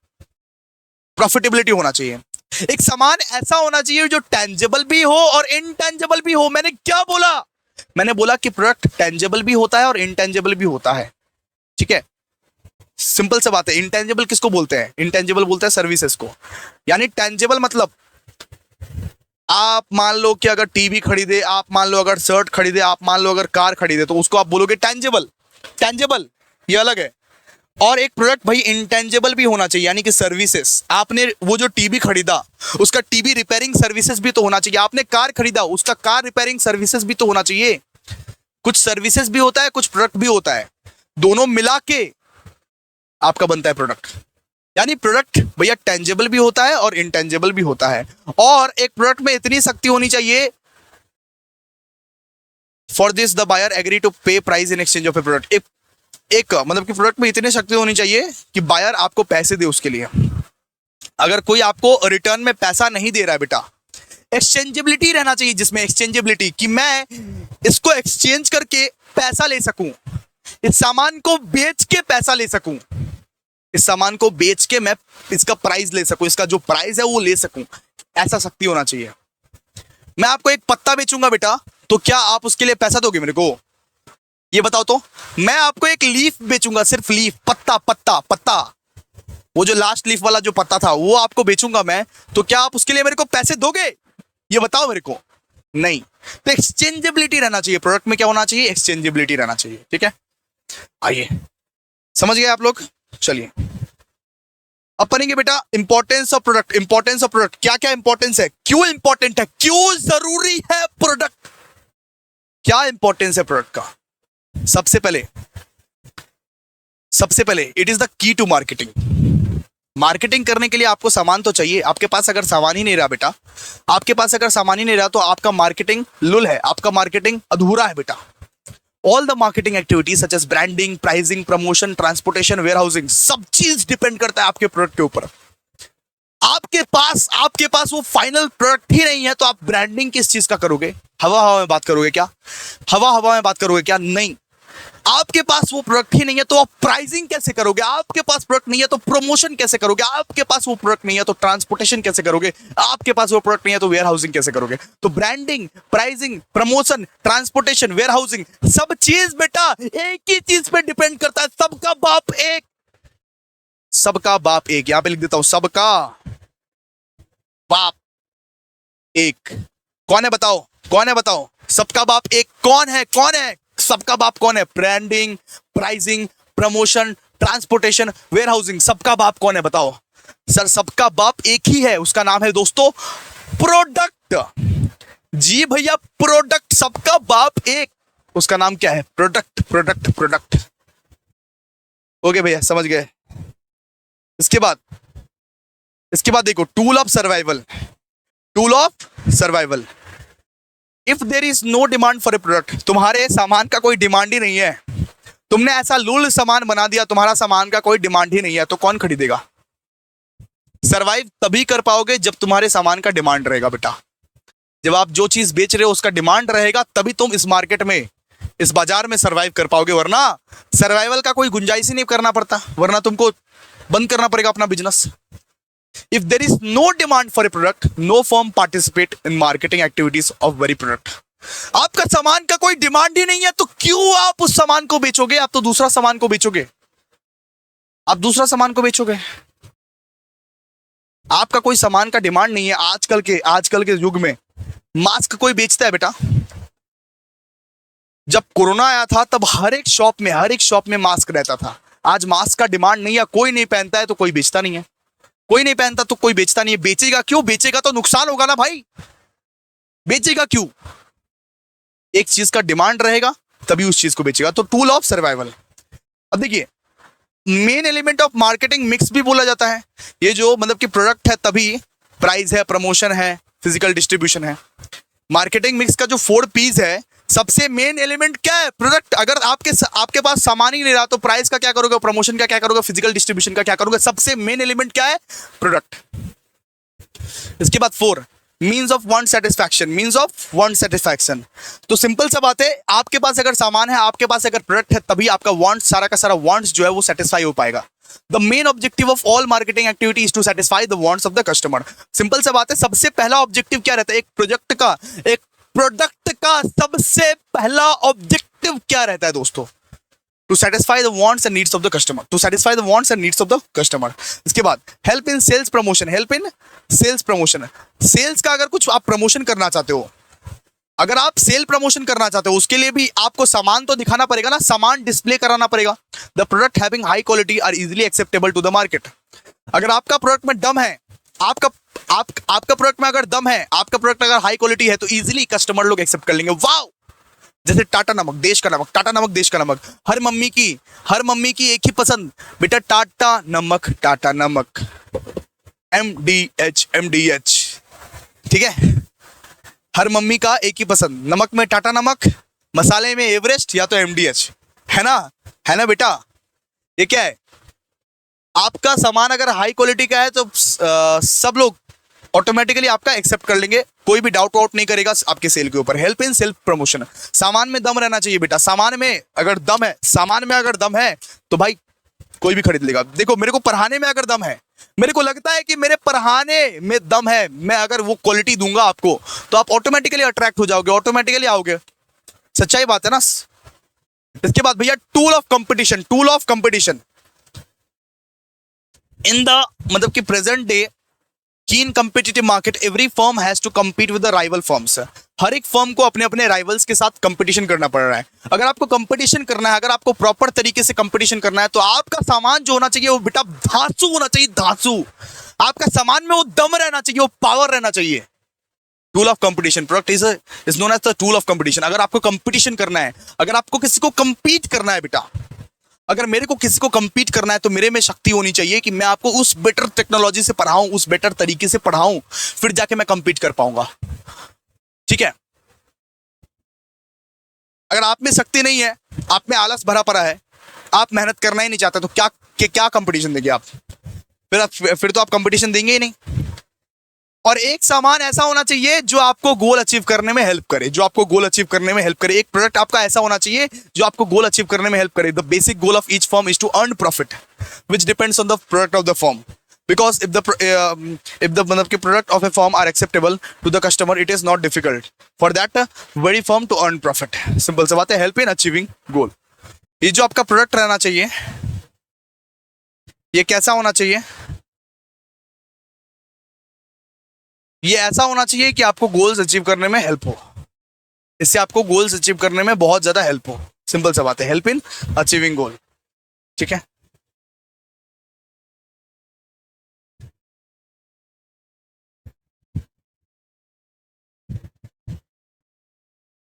A: प्रॉफिटेबिलिटी होना चाहिए। एक सामान ऐसा होना चाहिए जो टेंजेबल भी हो और इनटेंजेबल भी हो। मैंने क्या बोला? मैंने बोला कि प्रोडक्ट टेंजेबल भी होता है और इनटेंजेबल भी होता है, ठीक है। सिंपल सा बात है। इंटेंजिबल किसको बोलते हैं? इंटेंजिबल बोलते हैं सर्विसेज को। यानी टेंजिबल मतलब आप मान लो कि अगर टीवी खरीदे, आप मान लो अगर शर्ट खरीदे, आप मान लो अगर कार खरीदे, तो उसको आप बोलोगे टेंजिबल। टेंजिबल ये अलग है। और एक प्रोडक्ट भाई इंटेंजिबल भी होना चाहिए, यानी कि सर्विसेज। आपने वो जो टीवी खरीदा उसका टीवी रिपेयरिंग सर्विसेज भी तो होना चाहिए। आपने कार खरीदा उसका कार रिपेयरिंग सर्विसेज भी तो होना चाहिए। कुछ सर्विसेज भी होता है, कुछ प्रोडक्ट भी होता है, दोनों मिला के आपका बनता है प्रोडक्ट। यानी प्रोडक्ट भैया टेंजिबल भी होता है और इंटेंजिबल भी होता है। और एक प्रोडक्ट में इतनी शक्ति होनी चाहिए, for this the buyer agree to pay price in exchange of a product. एक मतलब कि प्रोडक्ट में इतनी शक्ति होनी चाहिए कि बायर आपको पैसे दे उसके लिए। अगर कोई आपको रिटर्न में पैसा नहीं दे रहा है बेटा, एक्सचेंजेबिलिटी रहना चाहिए जिसमें, एक्सचेंजेबिलिटी कि मैं इसको एक्सचेंज करके पैसा ले सकूं, इस सामान को बेच के पैसा ले सकूं, इस सामान को बेच के मैं इसका प्राइस ले सकूं, इसका जो प्राइस है वो ले सकूं। ऐसा शक्ति होना चाहिए। मैं आपको एक पत्ता बेचूंगा बेटा, तो क्या आप उसके लिए पैसा दोगे मेरे को? ये बताओ तो। मैं आपको एक लीफ बेचूंगा, सिर्फ लीफ, पत्ता पत्ता पत्ता, वो जो लास्ट लीफ वाला जो पत्ता था वो आपको बेचूंगा मैं, तो क्या आप उसके लिए मेरे को पैसे दोगे? ये बताओ मेरे को। नहीं। तो एक्सचेंजेबिलिटी रहना चाहिए प्रोडक्ट में। क्या होना चाहिए? एक्सचेंजेबिलिटी रहना चाहिए। ठीक है, आइए समझ गए आप लोग। चलिए अब पढ़ेंगे बेटा importance of product. Importance of product, क्या क्या इंपॉर्टेंस है, क्यों इंपॉर्टेंट है, क्यों जरूरी है प्रोडक्ट, क्या इंपॉर्टेंस है प्रोडक्ट का। सबसे पहले it is the key to marketing. Marketing करने के लिए आपको सामान तो चाहिए। आपके पास अगर सामान ही नहीं रहा बेटा, आपके पास अगर सामान ही नहीं रहा तो आपका मार्केटिंग लुल है, आपका मार्केटिंग अधूरा है बेटा। All the marketing activities such as branding, pricing, promotion, transportation, warehousing, सब चीज डिपेंड करता है आपके प्रोडक्ट के ऊपर। आपके पास वो फाइनल प्रोडक्ट ही नहीं है तो आप ब्रांडिंग किस चीज का करोगे? हवा हवा में बात करोगे क्या? हवा हवा में बात करोगे क्या? नहीं। आपके पास वो प्रोडक्ट ही नहीं है तो आप प्राइसिंग कैसे करोगे? आपके पास प्रोडक्ट नहीं है तो प्रमोशन कैसे करोगे? आपके पास वो प्रोडक्ट नहीं है तो ट्रांसपोर्टेशन कैसे करोगे? आपके पास वो प्रोडक्ट नहीं है तो वेयर हाउसिंग कैसे करोगे? तो branding, pricing, promotion, transportation, warehousing, सब चीज बेटा एक ही चीज पे डिपेंड करता है। सबका बाप एक, सबका बाप एक। यहां पे लिख देता हूं, सबका बाप एक। कौन है बताओ? कौन है बताओ? सबका बाप एक कौन है? कौन है सबका बाप? कौन है? Branding, pricing, promotion, transportation, warehousing, सबका बाप कौन है बताओ? सर सबका बाप एक ही है, उसका नाम है दोस्तों प्रोडक्ट। जी भैया प्रोडक्ट, सबका बाप एक, उसका नाम क्या है? Product, product, product. ओके भैया समझ गए। इसके बाद देखो tool of survival. Tool of survival, if there is no demand for a product, तुम्हारे सामान का कोई डिमांड ही नहीं है, तुमने ऐसा लूल सामान बना दिया, तुम्हारा सामान का कोई डिमांड ही नहीं है, तो कौन खरीदेगा? सर्वाइव तभी कर पाओगे जब तुम्हारे सामान का डिमांड रहेगा बेटा। जब आप जो चीज बेच रहे हो उसका डिमांड रहेगा तभी तुम इस मार्केट में, इस बाजार में सर्वाइव कर पाओगे, वरना सर्वाइवल का कोई गुंजाइश ही नहीं करना पड़ता, वरना तुमको बंद करना पड़ेगा अपना business. If there is no demand for a product, no firm participate in marketing activities of very product. आपका सामान का कोई डिमांड ही नहीं है तो क्यों आप उस सामान को बेचोगे? आप तो दूसरा सामान को बेचोगे, आप दूसरा सामान को बेचोगे। आपका कोई सामान का डिमांड नहीं है। आजकल के युग में मास्क कोई बेचता है बेटा? जब कोरोना आया था तब हर एक शॉप में मास्क रहता था। आज मास्क का डिमांड नहीं है, कोई नहीं पहनता है तो कोई बेचता नहीं है, कोई नहीं पहनता तो कोई बेचता नहीं है। बेचेगा क्यों? बेचेगा तो नुकसान होगा ना भाई, बेचेगा क्यों? एक चीज का डिमांड रहेगा तभी उस चीज को बेचेगा। तो टूल ऑफ सर्वाइवल। अब देखिए main element of marketing mix भी बोला जाता है। ये जो मतलब कि प्रोडक्ट है तभी प्राइस है, प्रमोशन है, फिजिकल डिस्ट्रीब्यूशन है। मार्केटिंग मिक्स का जो 4 P's है, सबसे मेन एलिमेंट क्या है? प्रोडक्ट। अगर आपके पास सामान ही नहीं रहा तो प्राइस का क्या करोगे? प्रमोशन का क्या करोगे? फिजिकल डिस्ट्रीब्यूशन का क्या करोगे? सबसे मेन एलिमेंट क्या है? प्रोडक्ट। इसके बाद 4 means of want satisfaction. Means of want satisfaction, तो सिंपल सा बात है, आपके पास अगर सामान है, आपके पास अगर प्रोडक्ट है, तभी आपका वांट, सारा का सारा वांट्स जो है वो सेटिस्फाई हो पाएगा। The main objective of all marketing activity is to satisfy the wants of the customer. Simple सा बात है, सबसे पहला ऑब्जेक्टिव क्या रहता है? एक प्रोडक्ट का सबसे पहला ऑब्जेक्टिव क्या रहता है दोस्तों? To satisfy the wants and needs of the customer, to satisfy the wants and needs of the customer. इसके बाद help in sales promotion, help in sales promotion. Sales का अगर कुछ आप प्रमोशन करना चाहते हो, अगर आप सेल प्रमोशन करना चाहते हो, उसके लिए भी आपको सामान तो दिखाना पड़ेगा ना, सामान डिस्प्ले कराना पड़ेगा। The product having high quality are easily acceptable to the market. अगर आपका प्रोडक्ट में दम है, आपका प्रोडक्ट में अगर दम है, आपका प्रोडक्ट अगर हाई क्वालिटी है, तो इजीली कस्टमर लोग एक्सेप्ट कर लेंगे। वाओ, जैसे टाटा नमक, देश का नमक, टाटा नमक देश का नमक। हर मम्मी की एक ही पसंद, बेटा टाटा नमक, टाटा नमक, MDH, ठीक है। हर मम्मी का एक ही पसंद, नमक में टाटा नमक, मसाले में एवरेस्ट या तो MDH, है ना बेटा। ये क्या है, आपका सामान अगर हाई क्वालिटी का है तो सब लोग ऑटोमेटिकली आपका एक्सेप्ट कर लेंगे, कोई भी डाउट वाउट नहीं करेगा आपके सेल के ऊपर। हेल्प इन सेल्फ प्रमोशन, सामान में दम रहना चाहिए बेटा। सामान में अगर दम है तो भाई कोई भी खरीद लेगा। देखो, मेरे को पढ़ाने में अगर दम है, मेरे को लगता है कि मेरे पढ़ाने में दम है, मैं अगर वो क्वालिटी दूंगा आपको, तो आप ऑटोमेटिकली अट्रैक्ट हो जाओगे, ऑटोमेटिकली आओगे। सच्चाई बात है ना। इसके बाद भैया tool of competition in the मतलब कि present day keen competitive market, every firm has to compete with the rival firms. हर एक फर्म को अपने अपने राइवल्स के साथ कंपटीशन करना पड़ रहा है। अगर आपको कंपटीशन करना है, अगर आपको प्रॉपर तरीके से कंपटीशन करना है, तो आपका सामान जो होना चाहिए वो बेटा धांसू होना चाहिए, धांसू। आपका सामान में वो दम रहना चाहिए, वो पावर रहना चाहिए। Tool of competition, product is known as the tool of competition. अगर आपको कंपटीशन करना है, अगर आपको किसी को कंपीट करना है बेटा, अगर मेरे को किसी को कंपीट करना है, तो मेरे में शक्ति होनी चाहिए कि मैं आपको उस बेटर टेक्नोलॉजी से पढ़ाऊं, उस बेटर तरीके से पढ़ाऊं, फिर जाके मैं कंपीट कर पाऊंगा, ठीक है। अगर आप में शक्ति नहीं है, आप में आलस भरा पड़ा है, आप मेहनत करना ही नहीं चाहते, तो क्या कंपटीशन देंगे आप? फिर तो आप कंपटीशन देंगे ही नहीं। और एक सामान ऐसा होना चाहिए जो आपको गोल अचीव करने में हेल्प करे, एक प्रोडक्ट आपका ऐसा होना चाहिए जो आपको गोल अचीव करने में हेल्प करे। The basic goal of each firm is to earn profit which depends on the product of the firm, because if the मतलब के product of a firm are acceptable to the customer, it is not difficult for that very firm to earn profit. Simple सी बात है, help in achieving गोल। ये जो आपका product रहना चाहिए, ये कैसा होना चाहिए? ये ऐसा होना चाहिए कि आपको गोल्स अचीव करने में हेल्प हो, इससे आपको गोल्स अचीव करने में बहुत ज्यादा हेल्प हो। सिंपल सा बात है, हेल्प इन अचीविंग गोल, ठीक है।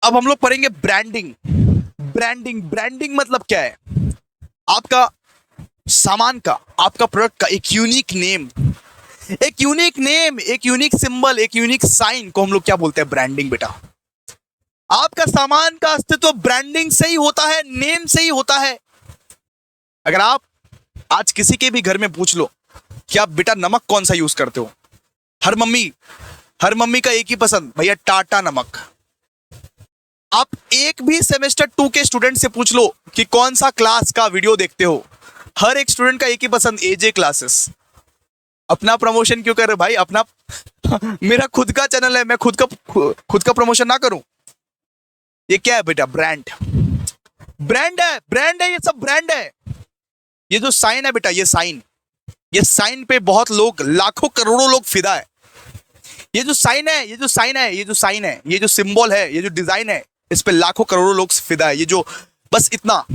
A: अब हम लोग पढ़ेंगे ब्रांडिंग मतलब क्या है? आपका सामान का, आपका प्रोडक्ट का एक यूनिक नेम, एक यूनिक सिंबल, एक यूनिक साइन को हम लोग क्या बोलते हैं? ब्रांडिंग बेटा। आपका सामान का अस्तित्व ब्रांडिंग से ही होता है, नेम से ही होता है। अगर आप आज किसी के भी घर में पूछ लो कि आप बेटा नमक कौन सा यूज करते हो, हर मम्मी का एक ही पसंद, भैया टाटा नमक। आप एक भी सेमेस्टर 2 के स्टूडेंट से पूछ लो कि कौन सा क्लास का वीडियो देखते हो, हर एक स्टूडेंट का एक ही पसंद, एजे क्लासेस। अपना प्रमोशन क्यों कर रहे भाई? अपना मेरा खुद का चैनल है, मैं खुद का प्रमोशन ना करूं? ये क्या है बेटा? ब्रांड है, ये सब ब्रांड है। ये जो साइन है बेटा, ये साइन पे बहुत लोग, लाखों करोड़ों लोग फिदा है। ये जो साइन है, ये जो सिंबल है, ये जो डिजाइन है, इस पे लाखों करोड़ों लोग फिदा है। ये जो बस इतना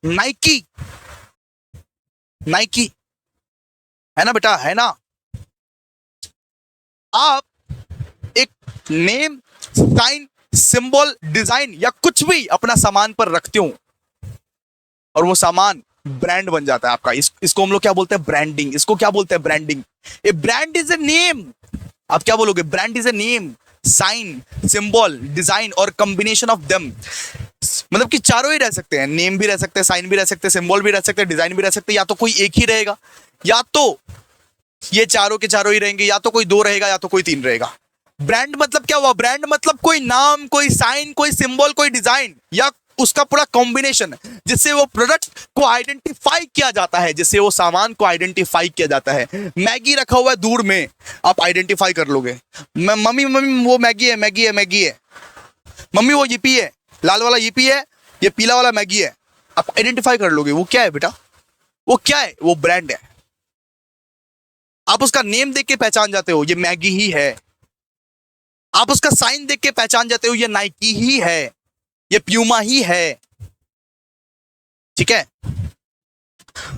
A: नाइकी है ना बेटा, है ना। आप एक नेम, साइन, सिंबल, डिजाइन या कुछ भी अपना सामान पर रखते हो और वो सामान ब्रांड बन जाता है आपका। इसको हम लोग क्या बोलते हैं? Branding. A brand is a name. आप क्या बोलोगे? Brand is a name, sign, symbol, design और कॉम्बिनेशन ऑफ देम। मतलब कि चारों ही रह सकते हैं, नेम भी रह सकते हैं, साइन भी रह सकते हैं, सिंबल भी रह सकते हैं, डिजाइन भी रह सकते हैं। या तो कोई एक ही रहेगा, या तो ये चारों के चारों ही रहेंगे, या तो कोई 2 रहेगा, या तो कोई 3 रहेगा। ब्रांड मतलब क्या हुआ? ब्रांड मतलब कोई नाम, कोई साइन, कोई सिंबल, कोई डिजाइन या उसका पूरा कॉम्बिनेशन, जिससे वो प्रोडक्ट को आइडेंटिफाई किया जाता है, जिससे वो सामान को आइडेंटिफाई किया जाता है। मैगी रखा हुआ है दूर में, आप आइडेंटिफाई कर लोगे। मम्मी वो मैगी है। मम्मी वो yippee है, लाल वाला yippee है, ये पीला वाला मैगी है। आप आइडेंटिफाई कर लोगे वो क्या है बेटा, वो क्या है, वो ब्रांड है। आप उसका नेम देख के पहचान जाते हो ये मैगी ही है, आप उसका साइन देख के पहचान जाते हो ये नाइकी ही है, ये प्यूमा ही है। ठीक है,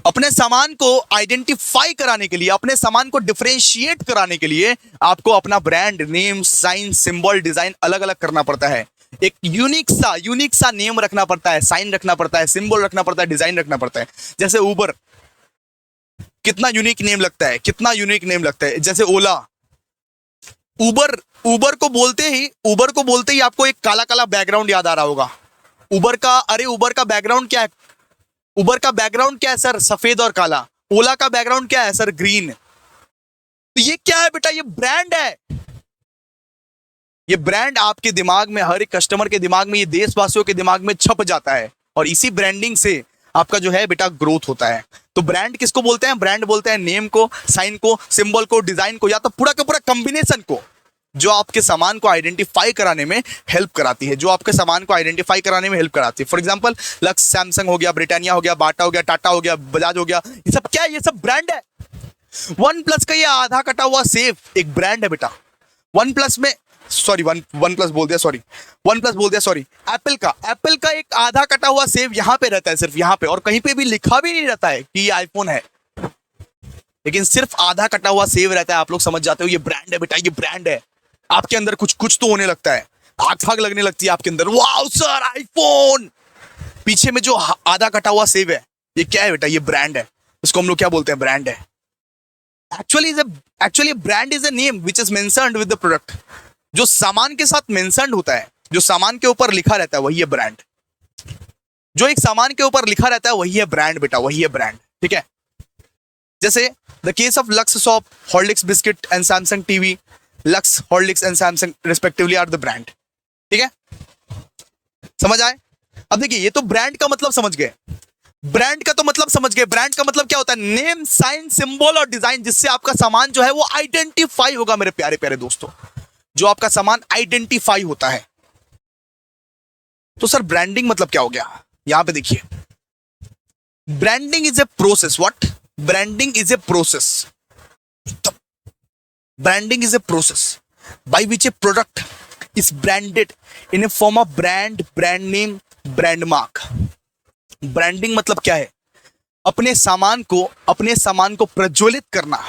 A: अपने सामान को आइडेंटिफाई कराने के लिए, अपने सामान को डिफरेंशिएट कराने के लिए आपको अपना brand name, sign, symbol, design अलग अलग करना पड़ता है। एक यूनिक सा नेम रखना पड़ता है, साइन रखना पड़ता है, सिंबल रखना पड़ता है, डिजाइन रखना पड़ता है। जैसे उबर, कितना यूनिक नेम लगता है, कितना यूनिक नेम लगता है। जैसे ओला, उबर को बोलते ही आपको एक काला काला बैकग्राउंड याद आ रहा होगा। उबर का बैकग्राउंड क्या है? उबर का बैकग्राउंड क्या है सर? सफेद और काला। ओला का बैकग्राउंड क्या है सर? ग्रीन। तो ये क्या है बेटा? ये ब्रांड है। ये ब्रांड आपके दिमाग में, हर एक कस्टमर के दिमाग में, ये देशवासियों के दिमाग में छप जाता है और इसी ब्रांडिंग से आपका जो है बेटा ग्रोथ होता है। तो ब्रांड किसको बोलते हैं? ब्रांड बोलते हैं नेम को, साइन को, सिंबल को, डिजाइन को, या तो पूरा का पूरा कॉम्बिनेशन को, जो आपके सामान को आइडेंटिफाई कराने में हेल्प कराती है, जो आपके सामान को आइडेंटिफाई कराने में हेल्प कराती है। फॉर एग्जांपल लक्स, सैमसंग हो गया, ब्रिटानिया हो गया, बाटा हो गया, टाटा हो गया, बजाज हो गया, ये सब क्या है? ये सब ब्रांड है। वन प्लस का ये आधा कटा हुआ सेव एक ब्रांड है बेटा। वन प्लस बोल दिया सॉरी। एप्पल का एक आधा कटा हुआ सेव यहां पे रहता है, सिर्फ यहां पे, और कहीं पे भी लिखा भी नहीं रहता है कि ये आईफोन है, लेकिन सिर्फ आधा कटा हुआ सेव रहता है। आप लोग समझ जाते हो ये ब्रांड है बेटा, ये ब्रांड है। आपके अंदर कुछ तो होने लगता है, आग फाग लगने लगती है आपके अंदर, वाओ सर आईफोन। पीछे में जो आधा कटा हुआ सेव है, ये क्या है बेटा? ये ब्रांड है। इसको हम लोग क्या बोलते हैं? ब्रांड है। Actually brand is a name which is mentioned with the product. जो सामान के साथ मेंशन्ड होता है, जो सामान के ऊपर लिखा रहता है, वही है ब्रांड। जो एक सामान के ऊपर लिखा रहता है वही है ब्रांड बेटा, वही है ब्रांड। ठीक है, जैसे the case of Lux soap, Horlicks biscuit and Samsung TV, Lux, Horlicks and Samsung respectively are the brand. ठीक है, समझ आए? अब देखिए, ये तो ब्रांड का मतलब समझ गए। ब्रांड का मतलब क्या होता है? नेम, साइन, सिंबल और डिजाइन, जिससे आपका सामान जो है वो आइडेंटिफाई होगा मेरे प्यारे प्यारे दोस्तों, जो आपका सामान आइडेंटिफाई होता है। तो सर ब्रांडिंग मतलब क्या हो गया? यहां पे देखिए, branding is a process. What? Branding is a process. Branding is a process by which a product is branded in a form of brand, brand name, brand mark. Branding मतलब क्या है? अपने सामान को प्रज्वलित करना,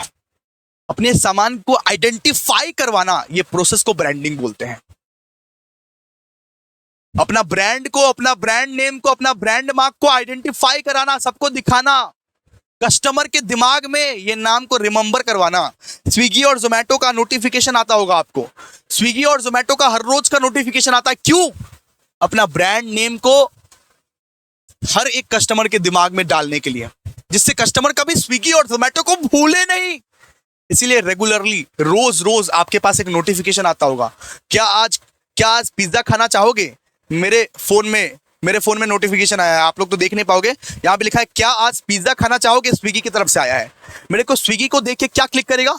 A: अपने सामान को आइडेंटिफाई करवाना, ये प्रोसेस को ब्रांडिंग बोलते हैं। अपना ब्रांड को, अपना ब्रांड नेम को, अपना ब्रांड मार्क को आइडेंटिफाई कराना, सबको दिखाना, कस्टमर के दिमाग में ये नाम को रिमेंबर करवाना। स्विगी और जोमेटो का नोटिफिकेशन आता होगा आपको, स्विगी और जोमेटो का हर रोज का नोटिफिकेशन आता है। क्यों? अपना ब्रांड नेम को हर एक कस्टमर के दिमाग में डालने के लिए, जिससे कस्टमर कभी स्विगी और जोमेटो को भूले नहीं। इसीलिए रेगुलरली, रोज रोज आपके पास एक नोटिफिकेशन आता होगा, क्या आज पिज्जा खाना चाहोगे? मेरे फोन में नोटिफिकेशन आया है, आप लोग तो देख नहीं पाओगे। यहां पे लिखा है, क्या आज पिज्जा खाना चाहोगे? स्विगी की तरफ से आया है। मेरे को स्विगी को देख के क्या क्लिक करेगा?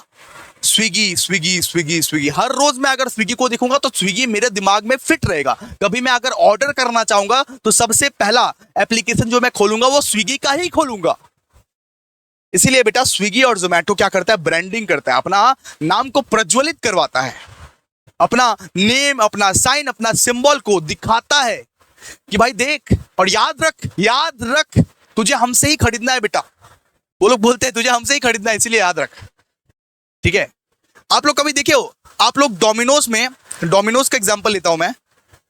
A: Swiggy, Swiggy, Swiggy, Swiggy. हर रोज मैं अगर स्विगी को देखूंगा तो स्विगी मेरे दिमाग में फिट रहेगा। कभी मैं अगर ऑर्डर करना चाहूंगा तो सबसे पहला एप्लीकेशन जो मैं खोलूंगा वो स्विगी का ही खोलूंगा। इसीलिए बेटा स्विगी और जोमेटो क्या करता है? ब्रांडिंग करता है, अपना नाम को प्रज्वलित करवाता है, अपना नेम, अपना साइन, अपना सिंबल को दिखाता है कि भाई देख, और याद रख, तुझे हमसे ही खरीदना है बेटा। वो लोग बोलते हैं तुझे हमसे ही खरीदना है, इसीलिए याद रख। ठीक है, आप लोग कभी देखे हो, आप लोग डोमिनोज का एग्जांपल लेता हूं मैं।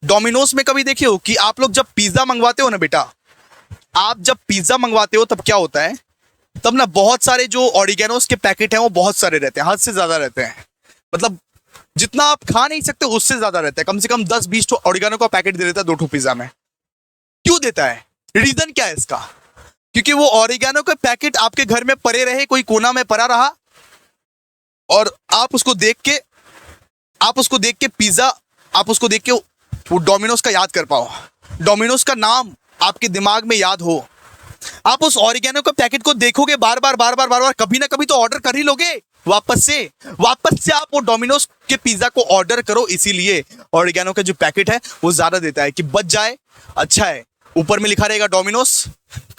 A: डोमिनोज में कभी देखे हो कि आप लोग जब पिज्जा मंगवाते हो ना बेटा, आप जब पिज्जा मंगवाते हो तब क्या होता है? तब ना बहुत सारे जो ऑरिगेनोस के पैकेट हैं वो बहुत सारे रहते हैं, हद से ज्यादा रहते हैं। मतलब जितना आप खा नहीं सकते उससे ज्यादा रहता है। कम से कम 10-20 तो ऑरिगेनो का पैकेट दे देता है 2 ठो पिज्जा में। क्यों देता है? रीजन क्या है इसका? क्योंकि वो ऑरिगेनो का पैकेट आपके घर में पड़े रहे, कोई कोना में पड़ा रहा, और आप उसको देख के पिज्जा, आप उसको देख के वो डोमिनोज का याद कर पाओ, डोमिनोज का नाम आपके दिमाग में याद हो। आप उस ऑरिगेनो के पैकेट को देखोगे बार बार, कभी ना कभी तो ऑर्डर कर ही लोगे वापस से आप वो डोमिनोज के पिज्जा को ऑर्डर करो। इसीलिए ऑरिगेनो का जो पैकेट है वो ज्यादा देता है कि बच जाए, अच्छा है, ऊपर में लिखा रहेगा डोमिनोज,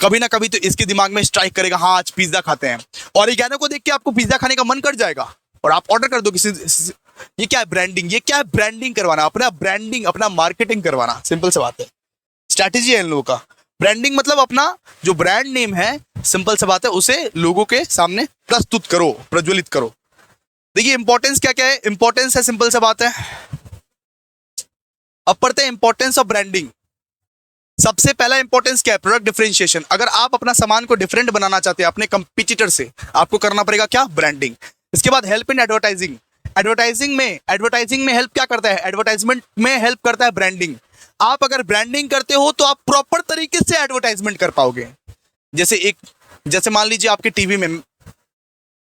A: कभी ना कभी तो इसके दिमाग में स्ट्राइक करेगा, हाँ आज पिज्जा खाते हैं। ओरिगैनो को देख के आपको पिज्जा खाने का मन कर जाएगा और आप ऑर्डर कर दो किसी। ये क्या है ब्रांडिंग, ये क्या है ब्रांडिंग करवाना, अपना ब्रांडिंग, अपना मार्केटिंग करवाना, सिंपल सी बात है। स्ट्रैटेजी है इन लोगों का। ब्रांडिंग मतलब अपना जो ब्रांड नेम है, सिंपल सी बात है, उसे लोगों के सामने प्रस्तुत करो, प्रज्वलित करो। देखिए इंपॉर्टेंस क्या क्या है, इंपॉर्टेंस है, सिंपल सी बात है। अब पढ़ते हैं इंपॉर्टेंस ऑफ ब्रांडिंग। सबसे पहला इंपॉर्टेंस क्या है, प्रोडक्ट डिफरेंशिएशन। अगर आप अपना सामान को डिफरेंट बनाना चाहते हैं अपने कंपटीटर से, आपको करना पड़ेगा क्या, ब्रांडिंग। इसके बाद हेल्प इन एडवर्टाइजिंग। एडवर्टाइजिंग में हेल्प क्या करता है, एडवर्टाइजमेंट में हेल्प करता है ब्रांडिंग। आप अगर ब्रांडिंग करते हो तो आप प्रॉपर तरीके से एडवर्टाइजमेंट कर पाओगे। जैसे मान लीजिए आपके टीवी में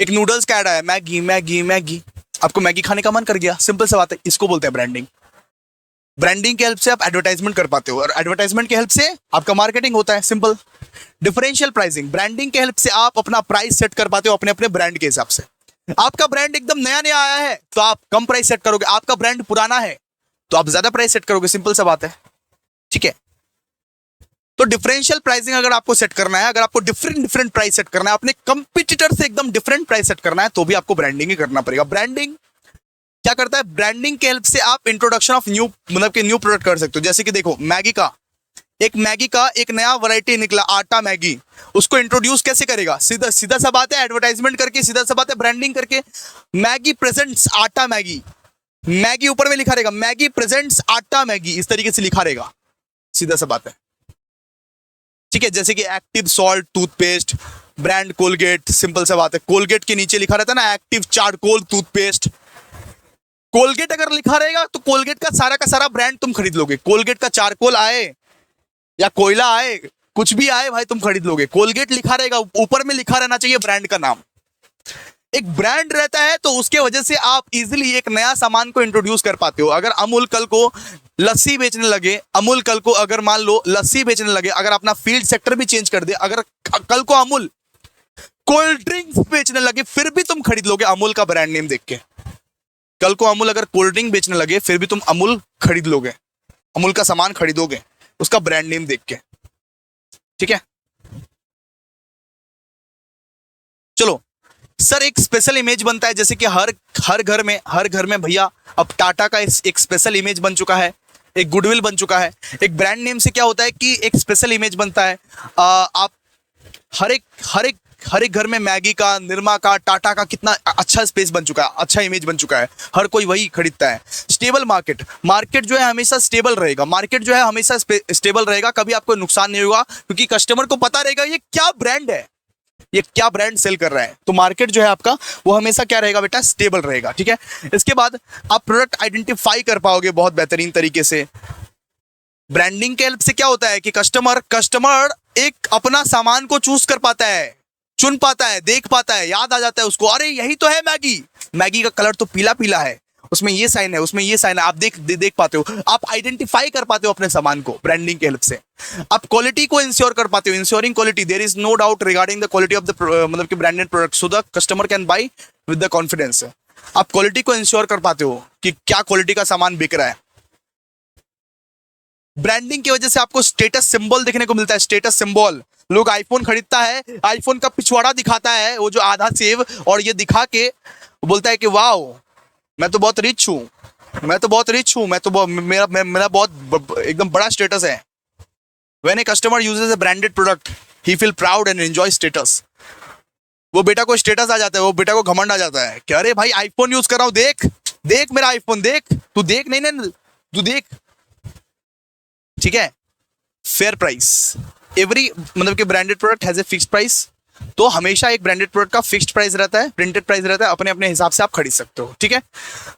A: एक नूडल्स का ऐड आया, मैगी मैगी मैगी, आपको मैगी खाने का मन कर गया, सिंपल सी बात है, इसको बोलते हैं ब्रांडिंग। ब्रांडिंग के हेल्प से आप एडवर्टाइजमेंट कर पाते हो और एडवर्टाइजमेंट के हेल्प से आपका मार्केटिंग होता है, सिंपल। डिफरेंशियल प्राइसिंग, ब्रांडिंग के हेल्प से आप अपना प्राइस सेट कर पाते हो अपने अपने ब्रांड के हिसाब से। आपका ब्रांड एकदम नया नया आया है तो आप कम प्राइस सेट करोगे, आपका ब्रांड पुराना है तो आप ज्यादा प्राइस सेट करोगे, सिंपल सा बात है, ठीक है। तो डिफरेंशियल प्राइसिंग अगर आपको सेट करना है, अगर आपको डिफरेंट प्राइस सेट करना है, अपने कंपटीटर से एकदम डिफरेंट प्राइस सेट करना है, तो भी आपको ब्रांडिंग ही करना पड़ेगा। ब्रांडिंग क्या करता है, ब्रांडिंग के हेल्प से आप इंट्रोडक्शन ऑफ न्यू, मतलब कि न्यू प्रोडक्ट कर सकते हो। जैसे कि देखो मैगी का एक नया वैरायटी निकला, आटा मैगी, उसको इंट्रोड्यूस कैसे करेगा, सीधा सीधा सा बात है, एडवर्टाइजमेंट करके, सीधा सा बात है, ब्रांडिंग करके। मैगी प्रेजेंट्स आटा मैगी, मैगी ऊपर में लिखा रहेगा, मैगी प्रेजेंट्स आटा मैगी, इस तरीके से लिखा रहेगा, सीधा सा बात है, ठीक है। जैसे कि active salt toothpaste, brand Colgate, simple सा बात है, कोलगेट के नीचे लिखा रहता है ना एक्टिव चारकोल टूथपेस्ट। कोलगेट अगर लिखा रहेगा तो कोलगेट का सारा ब्रांड तुम खरीद लोगे। कोलगेट का चारकोल आए या कोयला आए, कुछ भी आए भाई, तुम खरीद लोगे। कोलगेट लिखा रहेगा, ऊपर में लिखा रहना चाहिए ब्रांड का नाम। एक ब्रांड रहता है तो उसके वजह से आप इजीली एक नया सामान को इंट्रोड्यूस कर पाते हो। अगर अमूल कल को लस्सी बेचने लगे, अमूल कल को अगर मान लो लस्सी बेचने लगे, अगर अपना फील्ड सेक्टर भी चेंज कर दे, अगर कल को अमूल कोल्ड ड्रिंक्स बेचने लगे, फिर भी तुम खरीद लोगे अमूल का ब्रांड नेम देख के। कल को अमूल अगर कोल्ड ड्रिंक बेचने लगे, फिर भी तुम अमूल खरीद लोगे, अमूल का सामान खरीदोगे उसका ब्रांड नेम देख के, ठीक है। चलो सर, एक स्पेशल इमेज बनता है, जैसे कि हर घर में भैया अब टाटा का एक स्पेशल इमेज बन चुका है, एक गुडविल बन चुका है। एक ब्रांड नेम से क्या होता है कि एक स्पेशल इमेज बनता है। आप हर एक घर में मैगी का, निरमा का, टाटा का कितना अच्छा स्पेस बन चुका है, अच्छा इमेज बन चुका है, हर कोई वही खरीदता है। स्टेबल मार्केट जो है हमेशा स्टेबल रहेगा, मार्केट जो है हमेशा स्टेबल रहेगा, कभी आपको नुकसान नहीं होगा, क्योंकि कस्टमर को पता रहेगा ये क्या ब्रांड है, ये क्या ब्रांड सेल कर रहा है। तो मार्केट जो है आपका वो हमेशा क्या रहेगा बेटा, स्टेबल रहेगा, ठीक है। इसके बाद आप प्रोडक्ट आइडेंटिफाई कर पाओगे बहुत बेहतरीन तरीके से। ब्रांडिंग के हेल्प से क्या होता है कि कस्टमर एक अपना सामान को चूज कर पाता है, चुन पाता है, देख पाता है, याद आ जाता है उसको, अरे यही तो है मैगी का कलर तो पीला पीला है, उसमें ये साइन है, उसमें ये साइन है, आप देख पाते हो, आप आइडेंटिफाई कर पाते हो अपने सामान को ब्रांडिंग के हेल्प से। आप क्वालिटी को इंश्योर कर पाते हो, ensuring quality, there is no doubt regarding the quality of the मतलब कि branded product, so the customer can buy with the confidence. आप क्वालिटी को इंश्योर कर पाते हो कि क्या क्वालिटी का सामान बिक रहा है। ब्रांडिंग की वजह से आपको स्टेटस सिंबल देखने को मिलता है, स्टेटस सिंबल। लोग आईफोन खरीदता है, आईफोन का पिछवाड़ा दिखाता है, वो जो आधा सेव, और ये दिखा के बोलता है कि वाओ मैं तो बहुत रिच हूँ, मैं तो मेरा बहुत एकदम बड़ा स्टेटस है। When a customer uses A branded product he feel proud and enjoy status. वो बेटा को स्टेटस आ जाता है, वो बेटा को घमंड आ जाता है कि अरे भाई आईफोन यूज कर रहा हूँ, देख मेरा आईफोन, देख तू, देख नहीं तू देख, ठीक है। फेयर प्राइस, एवरी मतलब कि branded product has a fixed price, तो हमेशा एक ब्रांडेड प्रोडक्ट का फिक्स्ड प्राइस रहता है, प्रिंटेड प्राइस रहता है, अपने अपने हिसाब से आप खरीद सकते हो, ठीक है।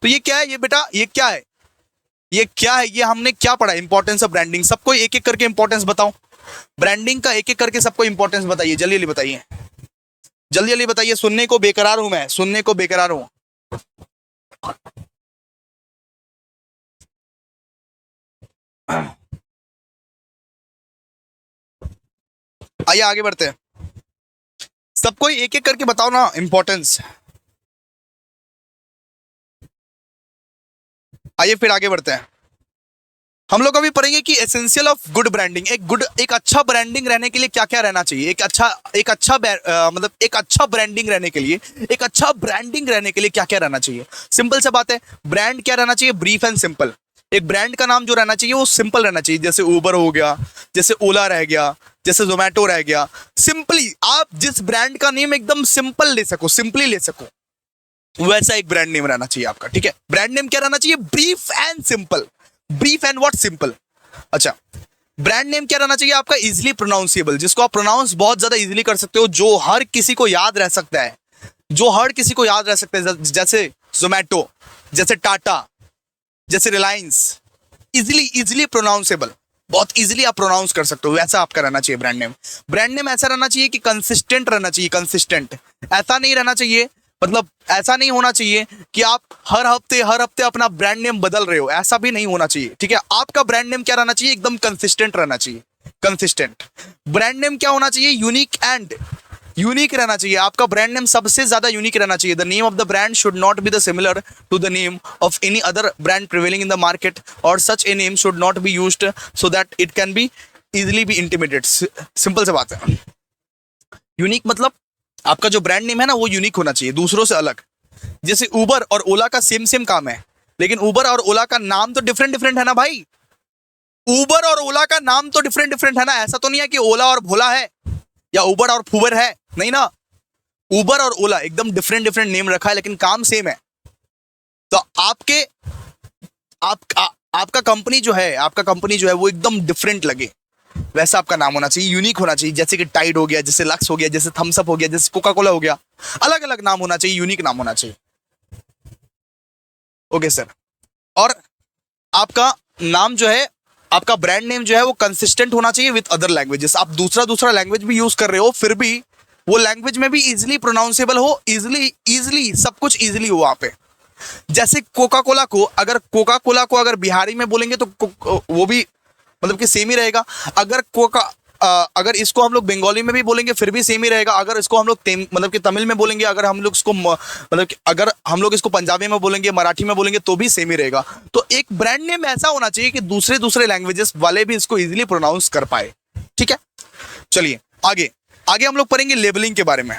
A: तो ये क्या है, ये बेटा ये क्या है, ये हमने क्या पढ़ा, इंपॉर्टेंस ऑफ ब्रांडिंग। सबको एक एक करके इंपॉर्टेंस बताओ, ब्रांडिंग का एक एक करके सबको इंपॉर्टेंस बताइए, जल्दी बताइए, सुनने को बेकरार हूं मैं, सुनने को बेकरार हूं। आइए आगे बढ़ते हैं, सबको एक एक करके बताओ ना इंपॉर्टेंस। आइए फिर आगे बढ़ते हैं। हम लोग अभी पढ़ेंगे कि एसेंशियल ऑफ गुड ब्रांडिंग, एक अच्छा ब्रांडिंग रहने के लिए क्या क्या रहना चाहिए, मतलब एक अच्छा ब्रांडिंग रहने के लिए, एक अच्छा ब्रांडिंग रहने के लिए क्या क्या रहना चाहिए। सिंपल सा बात है, ब्रांड क्या रहना चाहिए, ब्रीफ एंड सिंपल। एक ब्रांड का नाम जो रहना चाहिए वो सिंपल रहना चाहिए, जैसे उबर हो गया, जैसे ओला रह गया, जैसे जोमेटो रह गया। सिंपली आप जिस ब्रांड का नेम एकदम सिंपल ले सको, सिंपली ले सको, वैसा एक ब्रांड नेम रहना चाहिए आपका। ठीक है, ब्रांड नेम क्या रहना चाहिए, brief and simple. Brief and what, simple. अच्छा, ब्रांड नेम क्या रहना चाहिए आपका, इजिली प्रोनाउंसिएबल, जिसको आप प्रोनाउंस बहुत ज्यादा इजिली कर सकते हो, जो हर किसी को याद रह सकता है, जो हर किसी को याद रह सकता है, जैसे जोमेटो, जैसे टाटा, जैसे रिलायंस। इजिली प्रोनाउंसेबल, बहुत इजिली आप प्रोनाउंस कर सकते हो, वैसा आपका रहना चाहिए ब्रांड नेम। ब्रांड नेम ऐसा रहना चाहिए कि कंसिस्टेंट रहना चाहिए, कंसिस्टेंट। ऐसा नहीं रहना चाहिए, मतलब ऐसा नहीं होना चाहिए कि आप हर हफ्ते अपना ब्रांड नेम बदल रहे हो, ऐसा भी नहीं होना चाहिए। ठीक है, आपका ब्रांड नेम क्या रहना चाहिए, एकदम कंसिस्टेंट रहना चाहिए, कंसिस्टेंट। ब्रांड नेम क्या होना चाहिए, यूनिक रहना चाहिए। आपका ब्रांड नेम सबसे ज्यादा यूनिक रहना चाहिए। The name of the brand should not be the similar to the name of any other brand prevailing in the market, और such a name should not be used so that it can be easily be intimidate. Simple सी बात है। Unique मतलब आपका जो brand name है ना वो यूनिक होना चाहिए, दूसरों से अलग। जैसे उबर और ओला का सेम काम है, लेकिन उबर और ओला का नाम तो डिफरेंट है ना भाई। उबर और ओला का नाम तो डिफरेंट है ना। ऐसा तो नहीं है कि ओला और भोला है या उबर और फूबर है, नहीं ना। उबर और ओला एकदम डिफरेंट नेम रखा है, लेकिन काम सेम है। तो आपका कंपनी जो है वो एकदम डिफरेंट लगे, वैसा आपका नाम होना चाहिए, यूनिक होना चाहिए। जैसे कि टाइड हो गया, जैसे लक्स हो गया, जैसे थम्स अप हो गया, जैसे कोका कोला हो गया। अलग अलग नाम होना चाहिए, यूनिक नाम होना चाहिए। Okay sir. और आपका नाम जो है, आपका ब्रांड नेम जो है वो कंसिस्टेंट होना चाहिए विद अदर लैंग्वेजेस। आप दूसरा लैंग्वेज भी यूज कर रहे हो, फिर भी वो लैंग्वेज में भी इजिली प्रोनाउंसेबल हो, इजिली सब कुछ इजिली हो वहां पे। जैसे कोका कोला को अगर बिहारी में बोलेंगे तो वो भी मतलब कि सेम ही रहेगा। अगर इसको हम लोग बंगाली में भी बोलेंगे फिर भी सेम ही रहेगा। अगर इसको हम लोग मतलब कि तमिल में बोलेंगे, अगर हम लोग इसको मतलब कि अगर हम लोग इसको पंजाबी में बोलेंगे, मराठी में बोलेंगे तो भी सेम ही रहेगा। तो एक ब्रांड नेम ऐसा होना चाहिए कि दूसरे लैंग्वेजेस वाले भी इसको इजीली प्रोनाउंस कर पाए। ठीक है, चलिए आगे हम लोग पढ़ेंगे लेबलिंग के बारे में।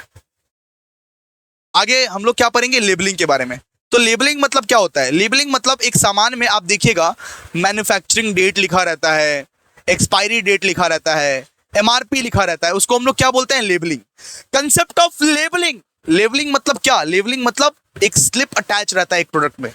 A: आगे हम लोग क्या पढ़ेंगे, लेबलिंग के बारे में। तो लेबलिंग मतलब क्या होता है, लेबलिंग मतलब एक सामान में आप देखिएगा मैन्युफैक्चरिंग डेट लिखा रहता है, एक्सपायरी डेट लिखा रहता है, एमआरपी लिखा रहता है, उसको हम लोग क्या बोलते हैं, लेबलिंग। कंसेप्ट ऑफ लेबलिंग मतलब क्या, लेबलिंग मतलब एक स्लिप अटैच रहता है एक प्रोडक्ट में,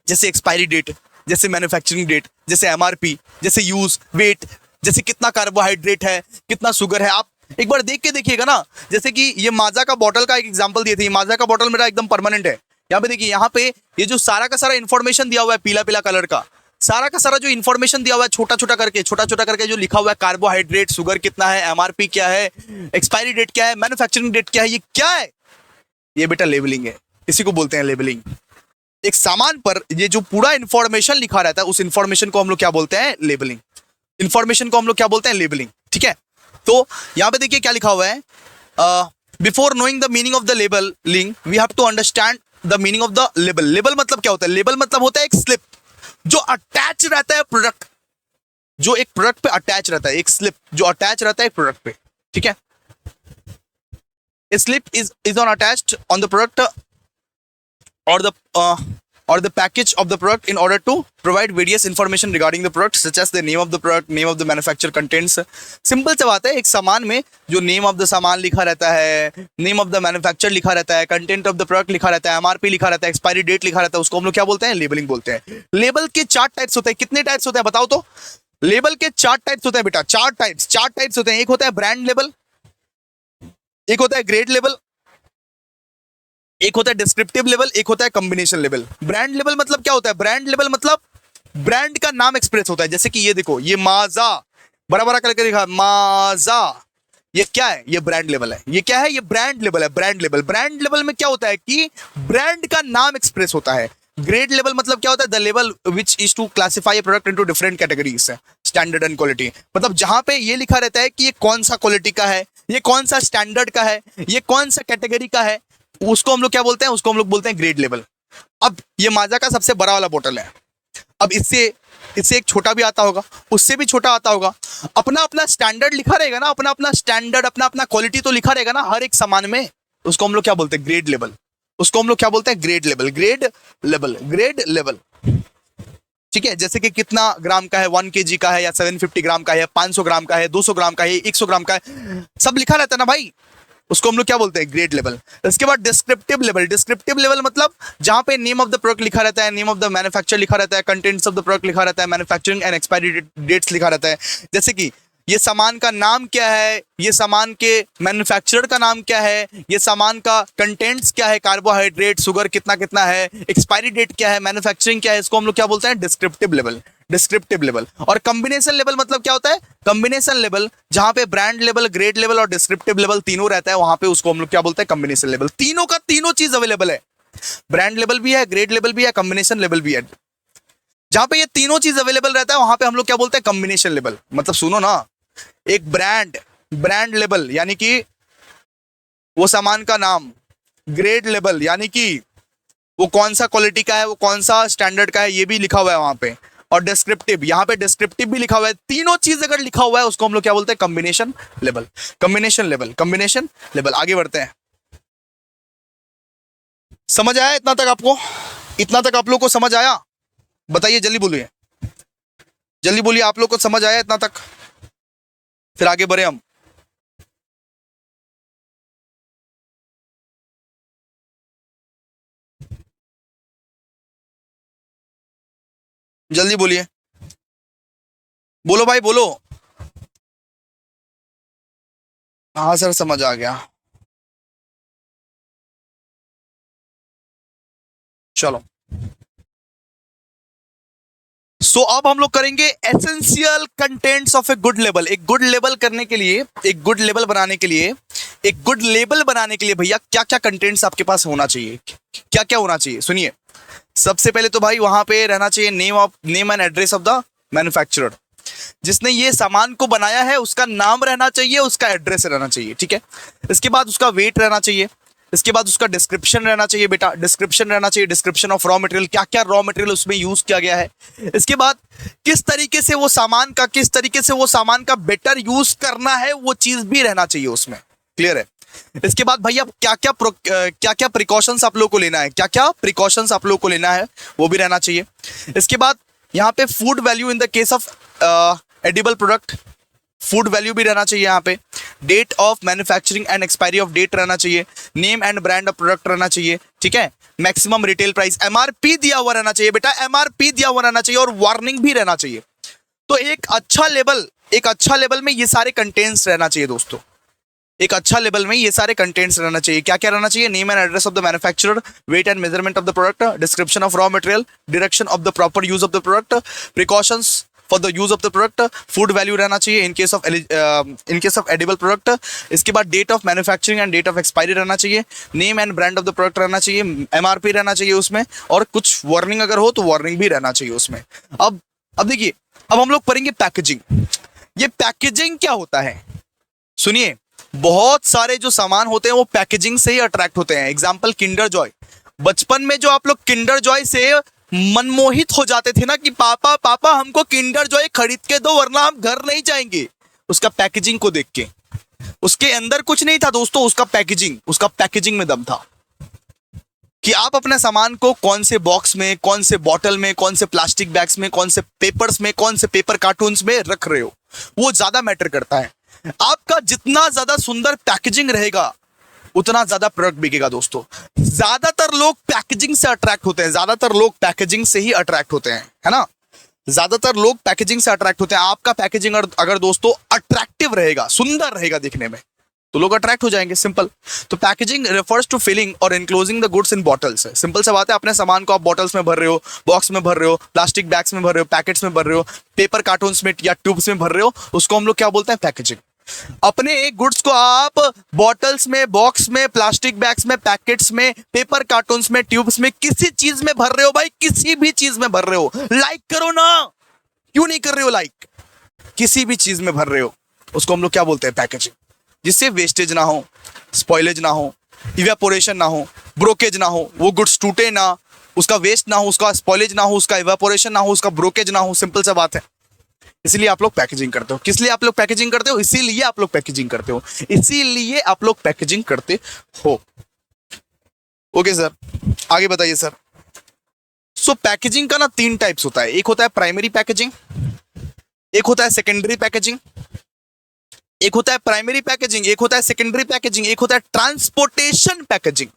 A: जैसे एक्सपायरी डेट, जैसे मैन्युफैक्चरिंग डेट, जैसे एमआरपी, जैसे यूज, वेट, जैसे कितना कार्बोहाइड्रेट है, कितना शुगर है। आप एक बार देख के देखिएगा ना, जैसे कि ये माजा का बॉटल का एक एग्जांपल दिए थे। माजा का बॉटल मेरा एकदम परमानेंट है। यहाँ पे देखिए, यहाँ पे ये जो सारा का सारा इन्फॉर्मेशन दिया हुआ है, पीला पीला कलर का सारा का सारा जो इन्फॉर्मेशन दिया हुआ है, छोटा छोटा करके जो लिखा हुआ है, कार्बोहाइड्रेट, शुगर कितना है, एमआरपी क्या है, एक्सपायरी डेट क्या है, मैन्युफैक्चरिंग डेट क्या है, ये क्या है, ये बेटा लेबलिंग है। इसी को बोलते हैं लेबलिंग। एक सामान पर ये जो पूरा इन्फॉर्मेशन लिखा रहता है, उस इन्फॉर्मेशन को हम लोग क्या बोलते हैं, लेबलिंग। इन्फॉर्मेशन को हम लोग क्या बोलते हैं, लेबलिंग। ठीक है, तो यहाँ पे देखिए क्या लिखा हुआ है, before knowing the meaning of the labelling we have to understand the meaning of the label. Label मतलब क्या होता है, लेबल मतलब होता है एक स्लिप जो अटैच रहता है प्रोडक्ट, जो एक प्रोडक्ट पे अटैच रहता है, एक स्लिप जो अटैच रहता है एक प्रोडक्ट पे। ठीक है, slip is on attached on the product or the package of the product in order to provide various information regarding the product such as the name of the product, name of the manufacturer, contents। Simple सी बात है, एक सामान में जो name of the सामान लिखा रहता है, नेम ऑफ द मैन्युफैक्चर लिखा रहता है, कंटेंट ऑफ द प्रोडक्ट लिखा रहता है, एमआरपी लिखा रहता है, एक्सपायरी डेट लिखा रहता है, उसको हम लोग क्या बोलते हैं, लेबलिंग बोलते हैं। लेबल के 4 टाइप्स होते हैं। कितने टाइप्स होते हैं बताओ तो, लेबल के 4 टाइप्स होते हैं बेटा, 4 टाइप्स होते हैं। एक होता है ब्रांड लेबल, एक होता है ग्रेड लेबल, एक होता है डिस्क्रिप्टिव लेवल, एक होता है कॉम्बिनेशन लेवल। ब्रांड लेवल मतलब क्या होता है, ब्रांड लेवल मतलब ब्रांड का नाम एक्सप्रेस होता है। जैसे कि ये देखो, ये माजा बड़ा बड़ा करके लिखा है, माजा, ये क्या है, ये ब्रांड लेवल है। ये क्या है, ये ब्रांड लेवल है, ब्रांड लेवल। ब्रांड लेवल में क्या होता है कि ब्रांड का नाम एक्सप्रेस होता है। ग्रेड लेवल मतलब क्या होता है, the level which is to classify a product into different categories, standard and quality. मतलब जहां पे ये लिखा रहता है कि ये कौन सा क्वालिटी का है, ये कौन सा स्टैंडर्ड का है, ये कौन सा कैटेगरी का है, उसको हम लोग क्या बोलते हैं, उसको हम लोग बोलते हैं ग्रेड लेवल। अब ये माजा का सबसे बड़ा वाला बोतल है। अब इससे इससे एक छोटा भी आता होगा, उससे भी छोटा आता होगा। अपना अपना स्टैंडर्ड लिखा रहेगा ना, अपना अपना स्टैंडर्ड, अपना अपना क्वालिटी तो लिखा रहेगा ना हर एक सामान में। उसको हम लोग क्या बोलते हैं? Grade level. उसको हम लोग क्या बोलते हैं? Grade level, grade level, grade level. ठीक है, जैसे कि कितना ग्राम का है, 1 kg का है या 750 ग्राम का है, 500 ग्राम का है, 200 ग्राम का है, 100 ग्राम का है, सब लिखा रहता है ना भाई। उसको हम लोग क्या बोलते हैं? Grade level. इसके बाद डिस्क्रिप्टिव लेवल। डिस्क्रिप्टिव लेवल मतलब जहां पे नेम ऑफ द प्रोडक्ट लिखा रहता है, नेम ऑफ द मैन्युफैक्चर लिखा रहता है, कंटेंट्स ऑफ द प्रोडक्ट लिखा रहता है, मैन्युफैक्चरिंग एंड एक्सपायरी डेट्स लिखा रहता है। जैसे कि ये सामान का नाम क्या है, ये सामान के मैन्युफैक्चरर का नाम क्या है, ये सामान का कंटेंट्स क्या है, कार्बोहाइड्रेट, शुगर कितना कितना है, एक्सपायरी डेट क्या है, मैन्युफैक्चरिंग क्या है, इसको हम लोग क्या बोलते हैं? Descriptive level. Descriptive level. और कॉम्बिनेशन लेवल मतलब क्या होता है? कॉम्बिनेशन लेवल जहां पे ब्रांड लेवल, ग्रेड लेवल और डिस्क्रिप्टिव लेवल तीनों रहता है, वहां पे उसको हम लोग क्या बोलते हैं? Combination level. तीनों का तीनों चीज अवेलेबल है, ब्रांड लेवल भी है, ग्रेड लेवल भी है, कॉम्बिनेशन लेवल भी है। जहां पे ये तीनों चीज अवेलेबल रहता है वहां पे हम लोग क्या बोलते हैं? Combination level. मतलब सुनो ना, एक ब्रांड लेवल यानी कि वो सामान का नाम, ग्रेड लेवल यानी कि वो कौन सा क्वालिटी का है, वो कौन सा स्टैंडर्ड का है, ये भी लिखा हुआ है वहां पे। और डिस्क्रिप्टिव, यहां पे डिस्क्रिप्टिव भी लिखा हुआ है। तीनों चीज अगर लिखा हुआ है उसको हम लोग क्या बोलते हैं? Combination level. Combination level, combination level. आगे बढ़ते हैं। समझ आया इतना तक आपको? इतना तक आप लोग को समझ आया? बताइए, जल्दी बोलिए, जल्दी बोलिए, आप लोग को समझ आया इतना तक? फिर आगे बढ़े हम। जल्दी बोलिए, बोलो भाई बोलो। हाँ सर, समझ आ गया। चलो, अब हम लोग करेंगे essential contents of a good label. एक गुड लेबल करने के लिए, एक गुड लेबल बनाने के लिए, एक गुड लेबल बनाने के लिए भैया क्या क्या कंटेंट्स आपके पास होना चाहिए, क्या क्या होना चाहिए? सुनिए, सबसे पहले तो भाई वहां पे रहना चाहिए name and address of the manufacturer. जिसने ये सामान को बनाया है उसका नाम रहना चाहिए, उसका एड्रेस रहना चाहिए, ठीक है। इसके बाद उसका वेट रहना चाहिए। इसके बाद उसका डिस्क्रिप्शन रहना चाहिए बेटा, डिस्क्रिप्शन रहना चाहिए, डिस्क्रिप्शन ऑफ रॉ मटेरियल, क्या क्या रॉ मटेरियल उसमें यूज किया गया है। इसके बाद किस तरीके से वो सामान का बेटर यूज करना है वो चीज भी रहना चाहिए उसमें, क्लियर है। इसके बाद भैया क्या क्या प्रिकॉशंस आप लोग को लेना है, क्या क्या प्रिकॉशंस आप लोग को लेना है वो भी रहना चाहिए। इसके बाद यहाँ पे food value in the case of edible product, food value भी रहना चाहिए। यहाँ पे date of manufacturing and expiry of date रहना चाहिए, name and brand of product रहना चाहिए, ठीक है। मैक्सिमम रिटेल प्राइस, एमआरपी दिया हुआ रहना चाहिए बेटा, एमआरपी दिया हुआ रहना चाहिए, और वार्निंग भी रहना चाहिए। तो एक अच्छा लेवल में ये सारे कंटेंट्स रहना चाहिए दोस्तों। एक अच्छा लेवल में ये सारे कंटेंट्स रहना चाहिए। क्या क्या रहना चाहिए? Name and address of the manufacturer, weight and measurement of the product, description of raw material, direction of the proper use of the product, precautions for the use of the product, food value रहना चाहिए in case of edible product. इसके बाद date of manufacturing and date of expiry रहना चाहिए, name and brand of the product रहना चाहिए, MRP रहना चाहिए उसमें, और कुछ वार्निंग अगर हो तो वार्निंग भी रहना चाहिए उसमें। अब देखिए, अब हम लोग पढ़ेंगे पैकेजिंग। ये पैकेजिंग क्या होता है? सुनिए, बहुत सारे जो सामान होते हैं वो पैकेजिंग से ही अट्रैक्ट होते हैं। Example Kinder Joy. बचपन में जो आप लोग किंडर जॉय से मनमोहित हो जाते थे ना कि पापा पापा हमको किंडर जॉय खरीद के दो वरना हम घर नहीं जाएंगे, उसका पैकेजिंग को देख के। उसके अंदर कुछ नहीं था दोस्तों, उसका पैकेजिंग में दम था कि आप अपने सामान को कौन से बॉक्स में, कौन से बॉटल में, कौन से प्लास्टिक बैग्स में, कौन से पेपर्स में, कौन से पेपर कार्टून्स में रख रहे हो, वो ज्यादा मैटर करता है। आपका जितना ज्यादा सुंदर पैकेजिंग रहेगा उतना ज्यादा प्रोडक्ट बिकेगा दोस्तों। ज्यादातर लोग पैकेजिंग से अट्रैक्ट होते हैं, ज्यादातर लोग पैकेजिंग से ही अट्रैक्ट होते हैं, है ना। ज्यादातर लोग पैकेजिंग से अट्रैक्ट होते हैं। आपका पैकेजिंग अगर दोस्तों अट्रैक्टिव रहेगा, सुंदर रहेगा दिखने में, तो लोग अट्रैक्ट हो जाएंगे, सिंपल। तो पैकेजिंग रेफर्स टू फिलिंग और enclosing the goods in bottles है। सिंपल सा बात है, अपने सामान को आप बॉटल्स में भर रहे हो, बॉक्स में भर रहे हो, प्लास्टिक बैग्स में भर रहे हो, पैकेट्स में भर रहे हो, पेपर कार्टून्स में या ट्यूब्स में भर रहे हो, उसको हम लोग क्या बोलते हैं? पैकेजिंग। अपने एक गुड्स को आप बॉटल्स में, बॉक्स में, प्लास्टिक बैग्स में, पैकेट्स में, पेपर कार्टून्स में, ट्यूब्स में, किसी चीज में भर रहे हो भाई, किसी भी चीज में भर रहे हो, लाइक करो ना, क्यों नहीं कर रहे हो लाइक? किसी भी चीज में भर रहे हो, उसको हम लोग क्या बोलते हैं? पैकेजिंग। जिससे वेस्टेज ना हो, स्पॉइलेज ना हो, इवेपोरेशन ना हो, ब्रोकेज ना हो, वो गुड्स टूटे ना, उसका वेस्ट ना हो, उसका स्पॉइलेज ना हो, उसका इवेपोरेशन ना हो, उसका ब्रोकेज ना हो। सिंपल सा बात है। इसलिए आप लोग पैकेजिंग करते हो। किस लिए आप लोग पैकेजिंग करते हो? इसीलिए आप लोग पैकेजिंग करते हो। इसीलिए आप लोग पैकेजिंग करते हो। ओके सर, आगे बताइए सर। सो पैकेजिंग का ना 3 टाइप्स होता है। एक होता है प्राइमरी पैकेजिंग, एक होता है सेकेंडरी पैकेजिंग, एक होता है प्राइमरी पैकेजिंग, एक होता है सेकेंडरी पैकेजिंग, एक होता है ट्रांसपोर्टेशन पैकेजिंग।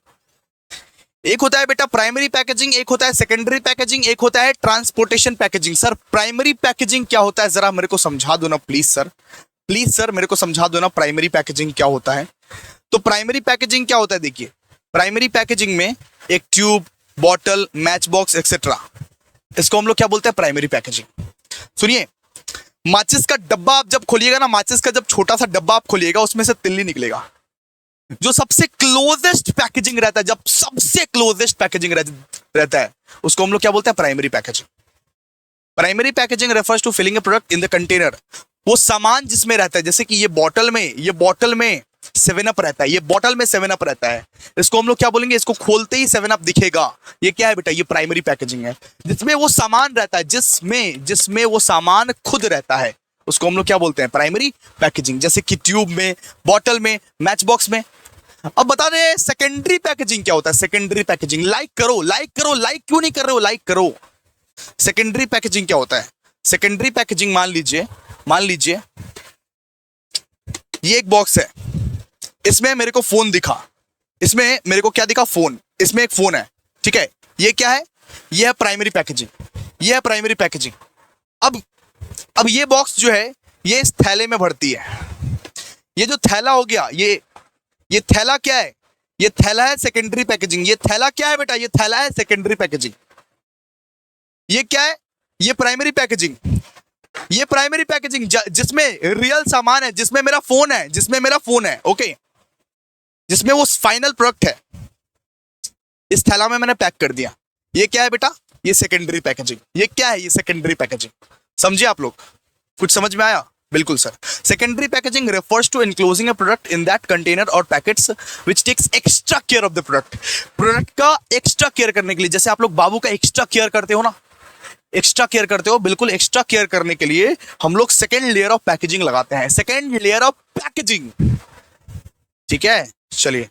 A: एक होता है बेटा प्राइमरी पैकेजिंग, एक होता है सेकेंडरी पैकेजिंग, एक होता है transportation packaging. Sir primary packaging क्या होता है, जरा मेरे को समझा दो ना प्लीज सर। प्लीज सर मेरे को समझा दो ना प्राइमरी पैकेजिंग क्या होता है। तो प्राइमरी पैकेजिंग क्या होता है, देखिए प्राइमरी पैकेजिंग में एक tube, bottle, match box etcetera, इसको हम लोग क्या बोलते हैं, प्राइमरी पैकेजिंग। सुनिए, माचिस का डब्बा आप जब खोलिएगा ना, माचिस का जब छोटा सा डब्बा आप खोलिएगा, उसमें से तिल्ली निकलेगा। जो सबसे क्लोजेस्ट पैकेजिंग रहता है, जब सबसे क्लोजेस्ट पैकेजिंग रहता है, उसको हम लोग क्या बोलते हैं, primary packaging. Primary packaging refers to filling a product in the container. वो सामान जिसमें रहता है, जैसे कि ये बॉटल में 7 अप रहता है, ये बॉटल में 7 अप रहता है, इसको हम लोग क्या बोलेंगे, इसको खोलते ही 7 अप दिखेगा। ये क्या है बेटा, ये प्राइमरी पैकेजिंग है। जिसमें वो सामान रहता है, जिसमें वो सामान खुद रहता है, उसको हम लोग क्या बोलते हैं, प्राइमरी पैकेजिंग। जैसे कि ट्यूब में, बॉटल में, मैच बॉक्स में। अब बता रहे सेकेंडरी पैकेजिंग क्या होता है। सेकेंडरी पैकेजिंग, लाइक करो, लाइक करो, लाइक क्यों नहीं कर रहे हो, लाइक करो। सेकेंडरी पैकेजिंग क्या होता है? सेकेंडरी पैकेजिंग, मान लीजिए ये एक बॉक्स है, इसमें मेरे को फोन दिखा, इसमें मेरे को क्या दिखा, फोन, इसमें एक फोन है, ठीक है। ये क्या है, ये है प्राइमरी पैकेजिंग, ये है प्राइमरी पैकेजिंग। अब ये बॉक्स जो है, ये इस थैले में भरती है। ये जो थैला हो गया, ये थैला क्या है, ये थैला है सेकेंडरी पैकेजिंग। ये थैला क्या है बेटा, ये थैला है सेकेंडरी पैकेजिंग। ये क्या है, ये प्राइमरी पैकेजिंग। ये प्राइमरी पैकेजिंग जिसमें रियल सामान है, जिसमें मेरा फोन है, ओके, जिसमें वो फाइनल प्रोडक्ट है, इस थैला में मैंने पैक कर दिया। ये क्या है बेटा, ये सेकेंडरी पैकेजिंग। ये क्या है, ये सेकेंडरी पैकेजिंग। समझे आप लोग, कुछ समझ में आया? बिल्कुल sir. Secondary packaging refers to enclosing a product in that container और packets which takes extra care of the product. Product का एक्स्ट्रा केयर करने के लिए, जैसे आप लोग बाबू का एक्स्ट्रा केयर करते हो ना, एक्स्ट्रा केयर करते हो, बिल्कुल एक्स्ट्रा केयर करने के लिए हम लोग सेकेंड लेयर ऑफ पैकेजिंग लगाते हैं। सेकेंड लेयर ऑफ पैकेजिंग, ठीक है। चलिए,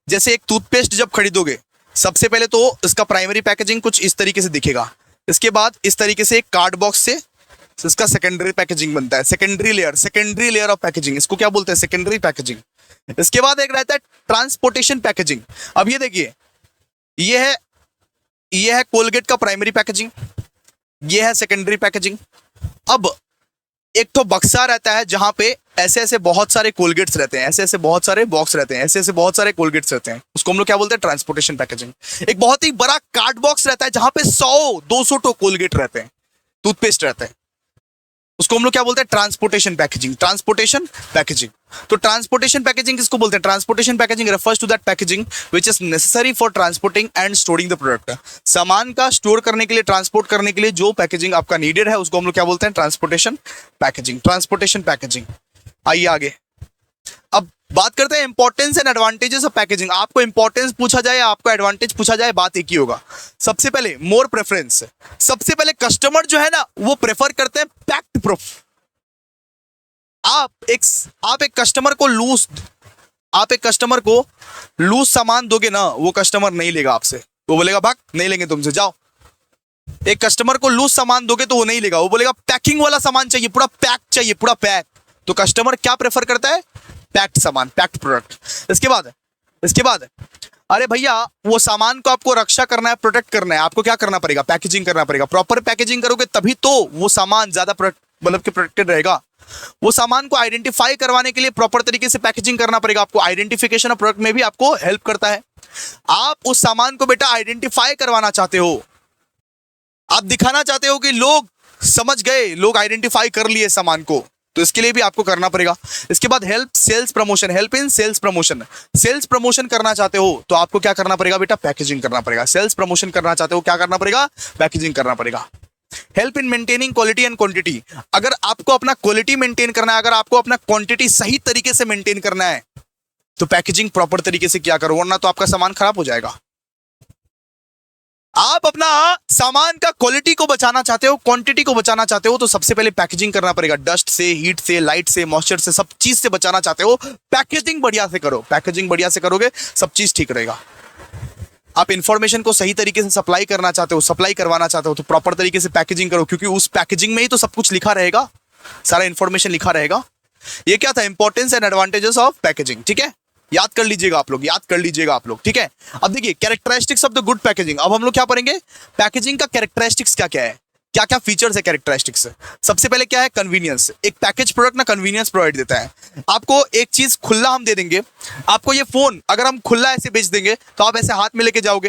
A: जैसे एक टूथपेस्ट जब खरीदोगे, सबसे पहले तो इसका प्राइमरी पैकेजिंग कुछ इस तरीके से दिखेगा। इसके बाद इस तरीके से एक कार्ड बॉक्स से इसका सेकेंडरी पैकेजिंग बनता है। सेकेंडरी लेयर ऑफ पैकेजिंग, इसको क्या बोलते हैं, सेकेंडरी पैकेजिंग। इसके बाद एक रहता है ट्रांसपोर्टेशन पैकेजिंग। अब ये देखिए, ये है कोलगेट का प्राइमरी पैकेजिंग, ये है सेकेंडरी पैकेजिंग। अब एक तो बक्सा रहता है जहां पे ऐसे ऐसे बहुत सारे कोलगेट्स रहते हैं, ऐसे ऐसे बहुत सारे बॉक्स रहते हैं, ऐसे ऐसे बहुत सारे कोलगेट्स रहते हैं, उसको हम लोग क्या बोलते हैं, ट्रांसपोर्टेशन पैकेजिंग। एक बहुत ही बड़ा कार्ड बॉक्स रहता है जहां पे 100-200 तो कोलगेट रहते हैं, टूथपेस्ट रहते हैं, उसको हम लोग क्या बोलते हैं, ट्रांसपोर्टेशन पैकेजिंग। ट्रांसपोर्टेशन पैकेजिंग, तो ट्रांसपोर्टेशन पैकेजिंग किसको बोलते हैं? Transportation packaging refers to that packaging which is necessary for transporting and storing the product. सामान का स्टोर करने के लिए, ट्रांसपोर्ट करने के लिए जो पैकेजिंग आपका नीडेड है, उसको हम लोग क्या बोलते हैं, ट्रांसपोर्टेशन पैकेजिंग। Transportation packaging. आइए आगे, अब बात करते हैं importance and advantages of packaging. आपको इंपॉर्टेंस पूछा जाए, आपको एडवांटेज पूछा जाए, बात एक ही होगा। सबसे पहले मोर प्रेफरेंस, सबसे पहले कस्टमर जो है ना, वो प्रेफर करते हैं पैक्ड प्रूफ। आप एक कस्टमर को लूज सामान दोगे ना, वो कस्टमर नहीं लेगा आपसे, वो बोलेगा भाग, नहीं लेंगे तुमसे, जाओ। एक कस्टमर को लूज सामान दोगे तो वो नहीं लेगा, वो बोलेगा पैकिंग वाला सामान चाहिए, पूरा पैक चाहिए, पूरा पैक। तो कस्टमर क्या प्रेफर करता है, पैक्ड सामान, पैक्ड प्रोडक्ट। इसके बाद अरे भैया, वो सामान को आपको रक्षा करना है, प्रोटेक्ट करना है, आपको क्या करना पड़ेगा, पैकेजिंग करना पड़ेगा। प्रॉपर पैकेजिंग करोगे तभी तो वो सामान ज्यादा मतलब कि प्रोटेक्टेड रहेगा। वो सामान को आइडेंटिफाई करवाने के लिए प्रॉपर तरीके से पैकेजिंग करना पड़ेगा आपको। आइडेंटिफिकेशन ऑफ प्रोडक्ट में भी आपको हेल्प करता है। आप उस सामान को बेटा आइडेंटिफाई करवाना चाहते हो, आप दिखाना चाहते हो कि लोग समझ गए, लोग आइडेंटिफाई कर लिए सामान को, तो इसके लिए भी आपको करना पड़ेगा। इसके बाद help sales promotion, help in sales promotion. Sales promotion करना चाहते हो तो आपको क्या करना पड़ेगा बेटा, पैकेजिंग करना पड़ेगा। सेल्स प्रमोशन करना चाहते हो, क्या करना पड़ेगा, पैकेजिंग करना पड़ेगा। Help in maintaining quality and quantity, अगर आपको अपना क्वालिटी मेंटेन करना है, अगर आपको अपना क्वांटिटी सही तरीके से मेंटेन करना है, तो पैकेजिंग प्रॉपर तरीके से क्या करो, वरना तो आपका सामान खराब हो जाएगा। आप अपना सामान का क्वालिटी को बचाना चाहते हो, क्वांटिटी को बचाना चाहते हो, तो सबसे पहले पैकेजिंग करना पड़ेगा। डस्ट से, हीट से, लाइट से, मॉइस्चर से, सब चीज से बचाना चाहते हो, पैकेजिंग बढ़िया से करो। पैकेजिंग बढ़िया से करोगे, सब चीज ठीक रहेगा। आप इंफॉर्मेशन को सही तरीके से सप्लाई करना चाहते हो, सप्लाई करवाना चाहते हो, तो प्रॉपर तरीके से पैकेजिंग करो, क्योंकि उस पैकेजिंग में ही तो सब कुछ लिखा रहेगा, सारा इंफॉर्मेशन लिखा रहेगा। ये क्या था, importance and advantages of packaging. ठीक है, याद कर लीजिएगा आप लोग, याद कर लीजिएगा आप लोग। ठीक है, अब देखिए characteristics of the good packaging. अब हम लोग क्या पढ़ेंगे, पैकेजिंग का कैरेक्टरिस्टिक्स क्या क्या है, क्या क्या फीचर्स है कैरेक्टरिस्टिक्स। सबसे पहले क्या है, कन्वीनियंस। एक पैकेज प्रोडक्ट ना कन्वीनियंस प्रोवाइड देता है। आपको एक चीज खुला हम दे देंगे, आपको ये फोन अगर हम खुला ऐसे बेच देंगे तो आप ऐसे हाथ में लेके जाओगे,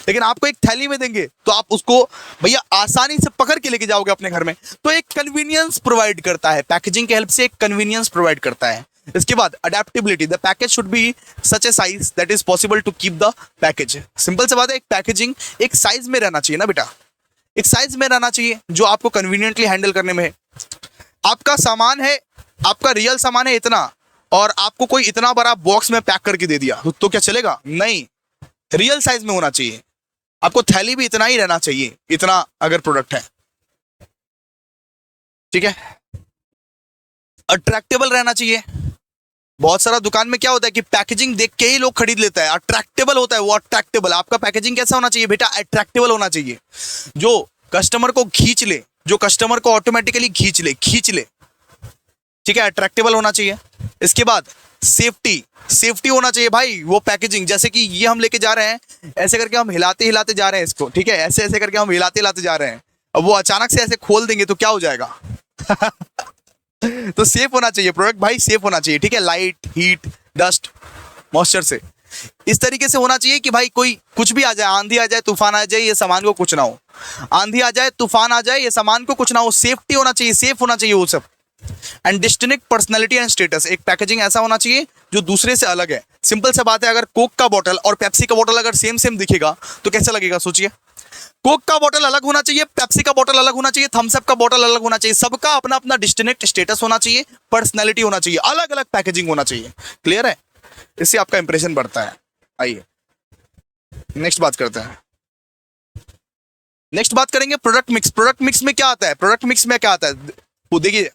A: लेकिन आपको एक थैली में देंगे तो आप उसको भैया आसानी से पकड़ के लेके जाओगे अपने घर में। तो एक कन्वीनियंस प्रोवाइड करता है, पैकेजिंग की हेल्प से एक कन्वीनियंस प्रोवाइड करता है। इसके बाद adaptability, the package should be such a size that is possible to keep the package. Simple सी बात है, एक पैकेजिंग एक साइज में रहना चाहिए ना बेटा, एक साइज में रहना चाहिए जो आपको कन्वीनियंटली हैंडल करने में है। आपका सामान है, आपका रियल सामान है इतना, और आपको कोई इतना बड़ा बॉक्स में पैक करके दे दिया तो क्या चलेगा, नहीं। रियल साइज में होना चाहिए, आपको थैली भी इतना ही रहना चाहिए, इतना अगर प्रोडक्ट है। ठीक है, अट्रैक्टेबल रहना चाहिए। बहुत सारा दुकान में क्या होता है कि पैकेजिंग देख के ही लोग खरीद लेता है, अट्रैक्टेबल होता है वो, अट्रैक्टेबल। आपका पैकेजिंग कैसा होना चाहिए बेटा, अट्रैक्टेबल होना चाहिए, जो कस्टमर को खींच ले, जो कस्टमर को ऑटोमेटिकली खींच ले। ठीक है, अट्रैक्टेबल होना चाहिए। इसके बाद सेफ्टी, सेफ्टी होना चाहिए भाई वो पैकेजिंग। जैसे कि ये हम लेके जा रहे हैं, ऐसे करके हम हिलाते हिलाते जा रहे हैं इसको, ठीक है, ऐसे ऐसे करके हम हिलाते हिलाते जा रहे हैं, अब वो अचानक से ऐसे खोल देंगे तो क्या हो जाएगा तो सेफ होना चाहिए प्रोडक्ट भाई, सेफ होना चाहिए। ठीक है, लाइट, हीट, डस्ट, मॉइस्चर से इस तरीके से होना चाहिए कि भाई कोई कुछ भी आ जाए, आंधी आ जाए, तूफान आ जाए, ये सामान को कुछ ना हो। आंधी आ जाए, तूफान आ जाए, ये सामान को कुछ ना हो, सेफ्टी होना चाहिए, सेफ होना चाहिए वो सब। And distinct personality and status, एक पैकेजिंग ऐसा होना चाहिए जो दूसरे से अलग है। सिंपल सा बात है, अगर कोक का बोतल और पेप्सी का बोतल अगर सेम सेम दिखेगा तो कैसा लगेगा, सोचिए। कोक का बोतल अलग होना चाहिए, पेप्सी का बोतल अलग होना चाहिए, थम्स अप का बोतल अलग होना चाहिए, सबका अपना अपना डिस्टिंक्ट स्टेटस होना चाहिए, पर्सनैलिटी होना चाहिए, अलग अलग पैकेजिंग होना चाहिए। क्लियर है, इससे आपका इंप्रेशन बढ़ता है। आइए नेक्स्ट बात करते हैं, नेक्स्ट बात करेंगे प्रोडक्ट मिक्स। प्रोडक्ट मिक्स में क्या आता है, प्रोडक्ट मिक्स में क्या आता है वो देखिए,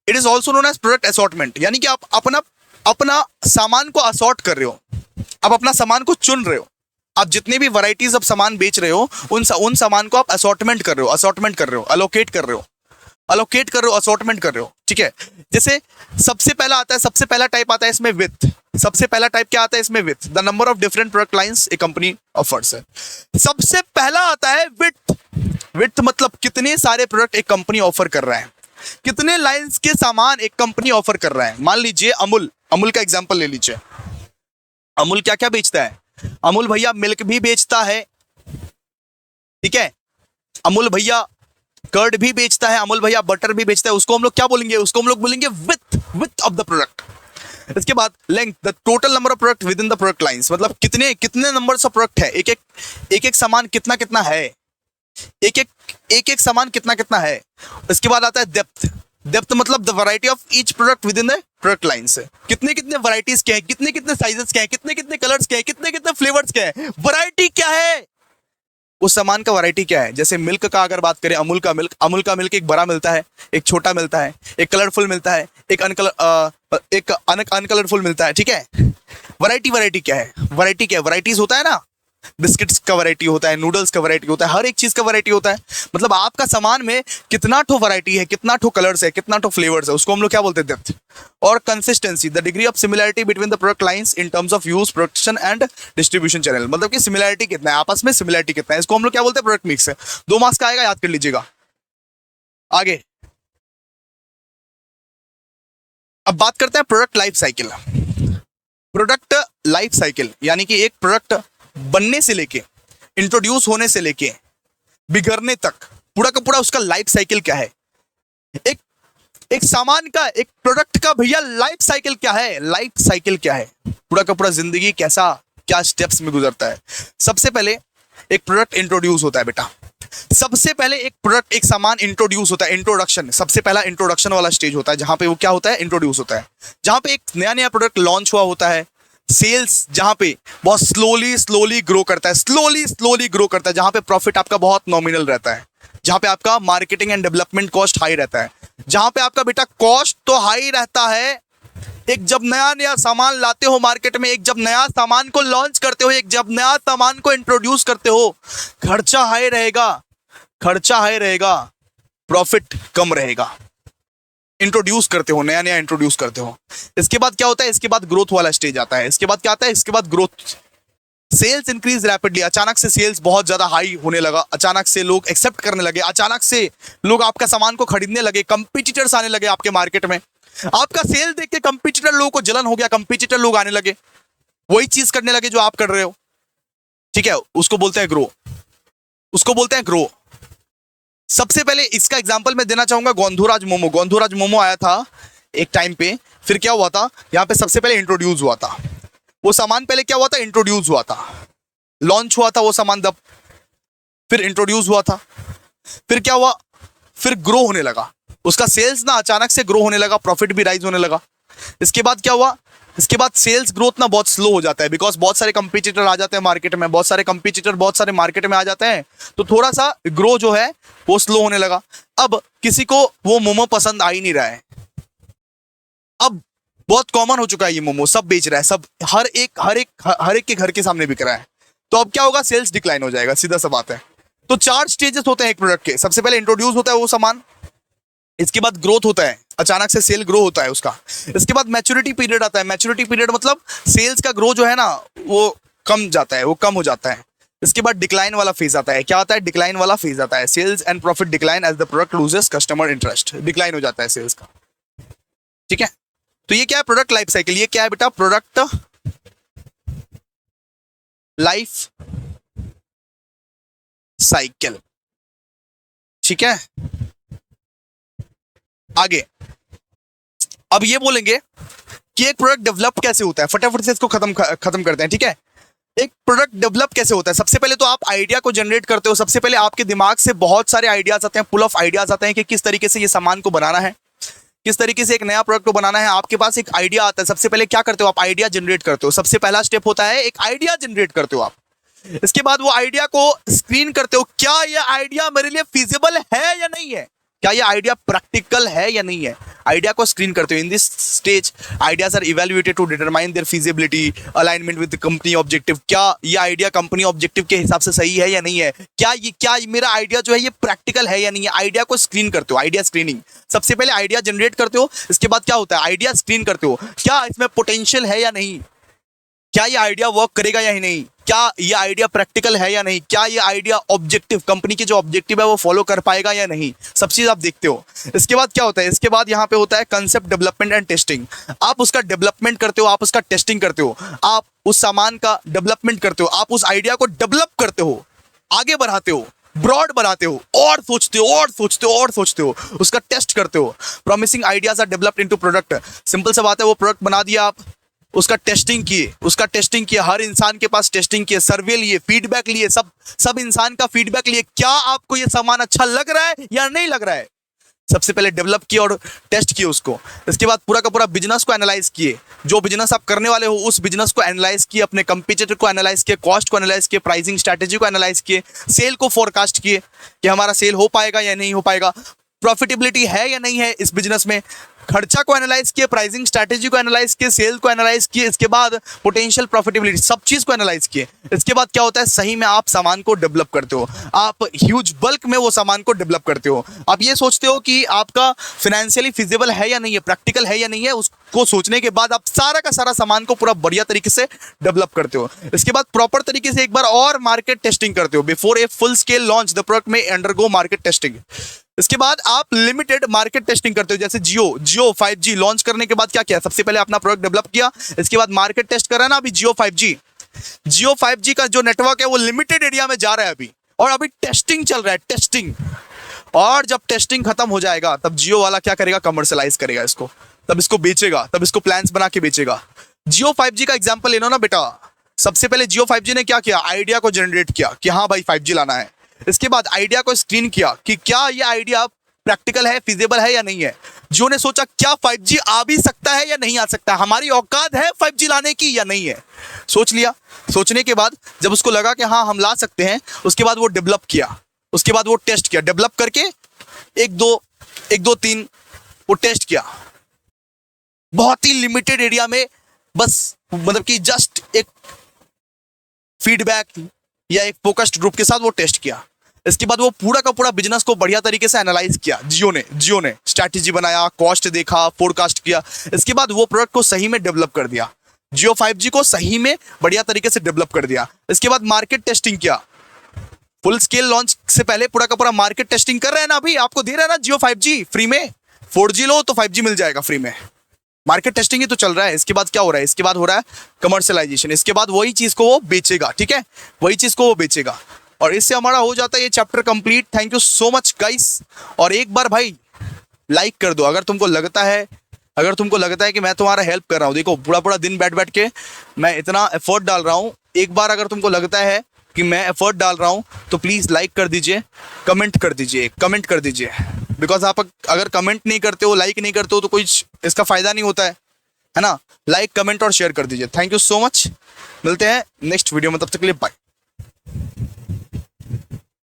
A: it is also known as product assortment. यानी कि आप अपना अपना सामान को असॉर्ट कर रहे हो, आप अपना सामान को चुन रहे हो, आप जितने भी वैरायटीज ऑफ सामान बेच रहे हो उन सामान को आप असॉर्टमेंट कर रहे हो, असॉर्टमेंट कर रहे हो, अलोकेट कर रहे हो, अलोकेट कर रहे हो, असॉर्टमेंट कर रहे हो। ठीक है, जैसे सबसे पहला आता है, सबसे पहला टाइप आता है इसमें विथ। सबसे पहला टाइप क्या आता है इसमें, with the number of different product lines A company offers है। सबसे पहला आता है विथ। विथ मतलब कितने सारे प्रोडक्ट एक कंपनी ऑफर कर रहा है, कितने लाइंस के सामान एक कंपनी ऑफर कर रहा है। मान लीजिए अमूल, अमूल का एग्जांपल ले लीजिए। अमूल क्या क्या बेचता है, अमूल भैया मिल्क भी बेचता है, ठीक है, अमूल भैया कर्ड भी बेचता है, अमूल भैया बटर भी बेचता है। उसको हम लोग क्या बोलेंगे, उसको हम लोग बोलेंगे विथ ऑफ द प्रोडक्ट। इसके बाद length, the total number of product with in the product lines, मतलब कितने कितने नंबर ऑफ प्रोडक्ट है, एक एक सामान कितना कितना है, एक एक सामान कितना कितना है। इसके बाद आता है डेप्थ। डेप्थ मतलब the variety of each product with in the product lines, कितने कितने वैरायटीज के हैं, कितने कितने साइजेस के हैं, कितने कितने कलर्स के हैं, कितने कितने फ्लेवर्स के हैं, वैरायटी क्या है, उस सामान का वैरायटी क्या है। जैसे मिल्क का अगर बात करें, अमूल का मिल्क, अमूल का मिल्क एक बड़ा मिलता है, एक छोटा मिलता है, एक कलरफुल मिलता है, एक अनकलरफुल मिलता है। ठीक है, वैरायटी क्या है, वैरायटी क्या है, वैरायटीज होता है ना, बिस्किट्स का वैरायटी होता है, नूडल्स का वैरायटी होता है, हर एक चीज का वैरायटी होता है। मतलब आपका सामान में कितना ठो वैरायटी है, कितना ठो कलर्स है, कितना ठो फ्लेवर्स है, उसको हम लोग क्या बोलते हैं, डेप्थ। और consistency, the degree of similarity between the product lines in terms of use, production and distribution channel, मतलब कि सिमिलरिटी कितना है, आपस में सिमिलरिटी कितना है, इसको हम लोग क्या बोलते हैं, प्रोडक्ट मिक्स है। 2 मार्क्स का आएगा, याद कर लीजिएगा। आगे अब बात करते हैं product life cycle. Product life cycle यानी कि एक प्रोडक्ट बनने से लेके, इंट्रोड्यूस होने से लेके बिगड़ने तक पूरा का पूरा उसका लाइफ साइकिल क्या है। एक सामान का, एक प्रोडक्ट का भैया लाइफ साइकिल क्या है, लाइफ साइकिल क्या है, पूरा का पूरा जिंदगी कैसा क्या स्टेप्स में गुजरता है। सबसे पहले एक प्रोडक्ट इंट्रोड्यूस होता है बेटा, सबसे पहले एक प्रोडक्ट, एक सामान इंट्रोड्यूस होता है, इंट्रोडक्शन, सबसे पहला इंट्रोडक्शन वाला स्टेज होता है, जहां पे वो क्या होता है, इंट्रोड्यूस होता है, जहां पे एक नया नया प्रोडक्ट लॉन्च हुआ होता है, सेल्स जहां पे बहुत स्लोली स्लोली ग्रो करता है, स्लोली स्लोली ग्रो करता है, जहां पे प्रॉफिट आपका बहुत नॉमिनल रहता है, जहां पे आपका marketing and development cost high रहता है, जहां पे आपका बेटा कॉस्ट तो हाई रहता है, एक जब नया नया सामान लाते हो मार्केट में, एक जब नया सामान को लॉन्च करते हो, एक जब नया सामान को इंट्रोड्यूस करते हो, खर्चा हाई रहेगा, खर्चा हाई रहेगा, प्रॉफिट कम रहेगा। इंट्रोड्यूस करते हो, नया नया इंट्रोड्यूस करते हो। इसके बाद क्या होता है, इसके बाद ग्रोथ वाला स्टेज आता है। इसके बाद क्या आता है, इसके बाद ग्रोथ, सेल्स इंक्रीज रैपिडली। अचानक से सेल्स बहुत ज्यादा हाई होने लगा, अचानक से लोग एक्सेप्ट करने लगे, अचानक से लोग आपका सामान को खरीदने लगे, कंपटीटर्स आने लगे आपके मार्केट में। आपका सेल देख के कंपटीटर लोगों को जलन हो गया, कंपटीटर लोग आने लगे, वही चीज करने लगे जो आप कर रहे हो। ठीक है, उसको बोलते हैं ग्रो, उसको बोलते हैं ग्रो। सबसे पहले इसका एग्जांपल मैं देना चाहूंगा गोंधुराज मोमो। गोंधुराज मोमो आया था एक टाइम पे, फिर क्या हुआ था, यहां पे सबसे पहले इंट्रोड्यूस हुआ था वो सामान, पहले क्या हुआ था, इंट्रोड्यूस हुआ था, लॉन्च हुआ था वो सामान, तब फिर इंट्रोड्यूस हुआ था, फिर क्या हुआ, फिर ग्रो होने लगा, उसका सेल्स ना अचानक से ग्रो होने लगा, प्रॉफिट भी राइज होने लगा। इसके बाद क्या हुआ, इसके बाद सेल्स ग्रोथ ना बहुत स्लो हो जाता है, बिकॉज बहुत सारे कंपटीटर आ जाते हैं मार्केट में, बहुत सारे कंपटीटर बहुत सारे मार्केट में आ जाते हैं, तो थोड़ा सा ग्रो जो है वो स्लो होने लगा। अब किसी को वो मोमो पसंद आ ही नहीं रहा है, अब बहुत कॉमन हो चुका है ये मोमो, सब बेच रहा है, सब हर एक के घर के सामने बिक रहा है, तो अब क्या होगा, सेल्स डिक्लाइन हो जाएगा, सीधा सा बात है। तो 4 स्टेजेस होते हैं एक प्रोडक्ट के। सबसे पहले इंट्रोड्यूस होता है वो सामान, इसके बाद ग्रोथ होता है, अचानक से सेल ग्रो होता है उसका, इसके बाद मैच्योरिटी पीरियड आता है। मैच्योरिटी पीरियड मतलब सेल्स का ग्रो जो है ना वो कम जाता है, वो कम हो जाता है। इसके बाद डिक्लाइन वाला फेज आता है। क्या आता है, डिक्लाइन वाला फेज आता है। Sales and profit decline as the product loses customer interest, decline हो जाता है सेल्स का। ठीक है, तो ये क्या है, प्रोडक्ट लाइफ साइकिल। ये क्या है बेटा, प्रोडक्ट लाइफ साइकिल। ठीक है, आगे अब ये बोलेंगे कि एक प्रोडक्ट डेवलप कैसे होता है, फटाफट से इसको खत्म करते हैं। ठीक है, एक प्रोडक्ट डेवलप कैसे होता है, सबसे पहले तो आप आइडिया को जनरेट करते हो। सबसे पहले आपके दिमाग से बहुत सारे आइडियाज आते हैं, पुल ऑफ आइडियाज आते हैं कि किस तरीके से ये सामान को बनाना है, किस तरीके से एक नया प्रोडक्ट को बनाना है। आपके पास एक आइडिया आता है, सबसे पहले क्या करते हो आप, आइडिया जनरेट करते हो। सबसे पहला स्टेप होता है एक आइडिया जनरेट करते हो आप। इसके बाद वो आइडिया को स्क्रीन करते हो, क्या ये आइडिया मेरे लिए फिजिबल है या नहीं है, क्या ये आइडिया प्रैक्टिकल है या नहीं है, आइडिया को स्क्रीन करते हो। In this stage ideas are evaluated to determine their feasibility, alignment with company objective. क्या ये आइडिया कंपनी ऑब्जेक्टिव के हिसाब से सही है या नहीं है, क्या मेरा आइडिया जो है ये प्रैक्टिकल है या नहीं है। आइडिया को स्क्रीन करते हो, आइडिया स्क्रीनिंग। सबसे पहले आइडिया जनरेट करते हो, इसके बाद क्या होता है, आइडिया स्क्रीन करते हो, क्या इसमें पोटेंशियल है या नहीं, क्या ये आइडिया वर्क करेगा या नहीं, क्या ये आइडिया प्रैक्टिकल है या नहीं, क्या ये आइडिया ऑब्जेक्टिव, कंपनी के जो ऑब्जेक्टिव है वो फॉलो कर पाएगा या नहीं, सब चीज आप देखते हो। इसके बाद क्या होता है, इसके बाद यहाँ पे होता है कंसेप्ट डेवलपमेंट एंड टेस्टिंग। आप उसका डेवलपमेंट करते हो, आप उसका टेस्टिंग करते हो, आप उस सामान का डेवलपमेंट करते हो, आप उस आइडिया को डेवलप करते हो, आगे बढ़ाते हो, ब्रॉड बनाते हो, और सोचते हो और सोचते हो और सोचते हो, उसका टेस्ट करते हो। Promising ideas are developed into product. Simple सा बात है, वो प्रोडक्ट बना दिया आप, उसका टेस्टिंग किए, हर इंसान के पास टेस्टिंग किए, सर्वे लिए, फीडबैक लिए, सब इंसान का फीडबैक लिए, क्या आपको ये सामान अच्छा लग रहा है या नहीं लग रहा है। सबसे पहले डेवलप किए और टेस्ट किए उसको। इसके बाद पूरा का पूरा बिजनेस को एनालाइज किए, जो बिजनेस आप करने वाले हो उस बिजनेस को एनालाइज किए, अपने कंपटीटर को एनालाइज किए, कॉस्ट को एनालाइज किए, प्राइसिंग स्ट्रैटेजी को एनालाइज किए, सेल को फोरकास्ट किए कि हमारा सेल हो पाएगा या नहीं हो पाएगा, प्रॉफिटेबिलिटी है या नहीं है इस बिजनेस में, खर्चा को एनालाइज किए, प्राइसिंग स्ट्रैटेजी को एनालाइज किए, सेल को एनालाइज किए, इसके बाद पोटेंशियल प्रॉफिटेबिलिटी, सब चीज को एनालाइज किए। इसके बाद क्या होता है, सही में आप सामान को डेवलप करते हो, आप ह्यूज बल्क में वो सामान को डेवलप करते हो। आप ये सोचते हो कि आपका फाइनेंशियली फिजिबल है या नहीं है, प्रैक्टिकल है या नहीं है, उसको सोचने के बाद आप सारा का सारा सामान को पूरा बढ़िया तरीके से डेवलप करते हो। इसके बाद प्रॉपर तरीके से एक बार और मार्केट टेस्टिंग करते हो। Before a full scale launch the product में अंडरगो मार्केट टेस्टिंग। इसके बाद आप लिमिटेड मार्केट टेस्टिंग करते हो, जैसे जियो 5G लॉन्च करने के बाद क्या किया, सबसे पहले अपना प्रोडक्ट डेवलप किया, इसके बाद मार्केट टेस्ट कर रहा है ना अभी जियो 5G का जो नेटवर्क है वो लिमिटेड एरिया में जा रहा है अभी, और अभी टेस्टिंग चल रहा है, टेस्टिंग। और जब टेस्टिंग खत्म हो जाएगा तब जियो वाला क्या करेगा, कमर्शलाइज करेगा इसको, तब इसको बेचेगा, तब इसको प्लान्स बना के बेचेगा। जियो 5G का एग्जाम्पल ले लो ना बेटा। सबसे पहले जियो 5G ने क्या किया, आइडिया को जनरेट किया कि हाँ भाई 5G लाना है। इसके बाद आइडिया को स्क्रीन किया कि क्या ये आइडिया प्रैक्टिकल है, फिजिबल है या नहीं है। जियो ने सोचा क्या 5G आ भी सकता है या नहीं आ सकता, हमारी औकात है 5G लाने की या नहीं है। सोच लिया, सोचने के बाद जब उसको लगा कि हाँ हम ला सकते हैं, उसके बाद वो डेवलप किया, उसके बाद वो टेस्ट किया, डेवलप करके एक दो तीन वो टेस्ट किया, बहुत ही लिमिटेड एरिया में, बस मतलब कि जस्ट एक फीडबैक या एक फोकस्ड ग्रुप के साथ वो टेस्ट किया। इसके बाद वो पूरा का पूरा बिजनेस को बढ़िया तरीके से एनालाइज किया। जियो ने स्ट्रैटेजी बनाया, कॉस्ट देखा, फोरकास्ट किया, इसके बाद वो प्रोडक्ट को सही में डेवलप कर दिया। जियो 5G को सही में बढ़िया तरीके से डेवलप कर दिया। इसके बाद मार्केट टेस्टिंग किया, फुल स्केल लॉन्च से पहले पूरा का पूरा मार्केट टेस्टिंग कर रहे हैं ना, अभी आपको दे रहे हैं ना जियो 5G फ्री में। 4G लो तो 5G मिल जाएगा फ्री में, मार्केट टेस्टिंग ही तो चल रहा है। इसके बाद क्या हो रहा है, इसके बाद हो रहा है कमर्शियलाइजेशन, इसके बाद वही चीज को वो बेचेगा, ठीक है, वही चीज को वो बेचेगा। और इससे हमारा हो जाता है ये chapter complete. Thank you so much guys. और एक बार भाई लाइक कर दो अगर तुमको लगता है कि मैं तुम्हारा हेल्प कर रहा हूँ। देखो पूरा दिन बैठ के मैं इतना एफर्ट डाल रहा हूँ, एक बार अगर तुमको लगता है कि मैं एफर्ट डाल रहा हूँ तो प्लीज़ लाइक कर दीजिए, कमेंट कर दीजिए, बिकॉज आप अगर कमेंट नहीं करते हो, लाइक नहीं करते हो तो कोई इसका फ़ायदा नहीं होता है ना। लाइक, कमेंट और शेयर कर दीजिए। थैंक यू सो मच, मिलते हैं नेक्स्ट वीडियो में, तब तक के लिए बाय।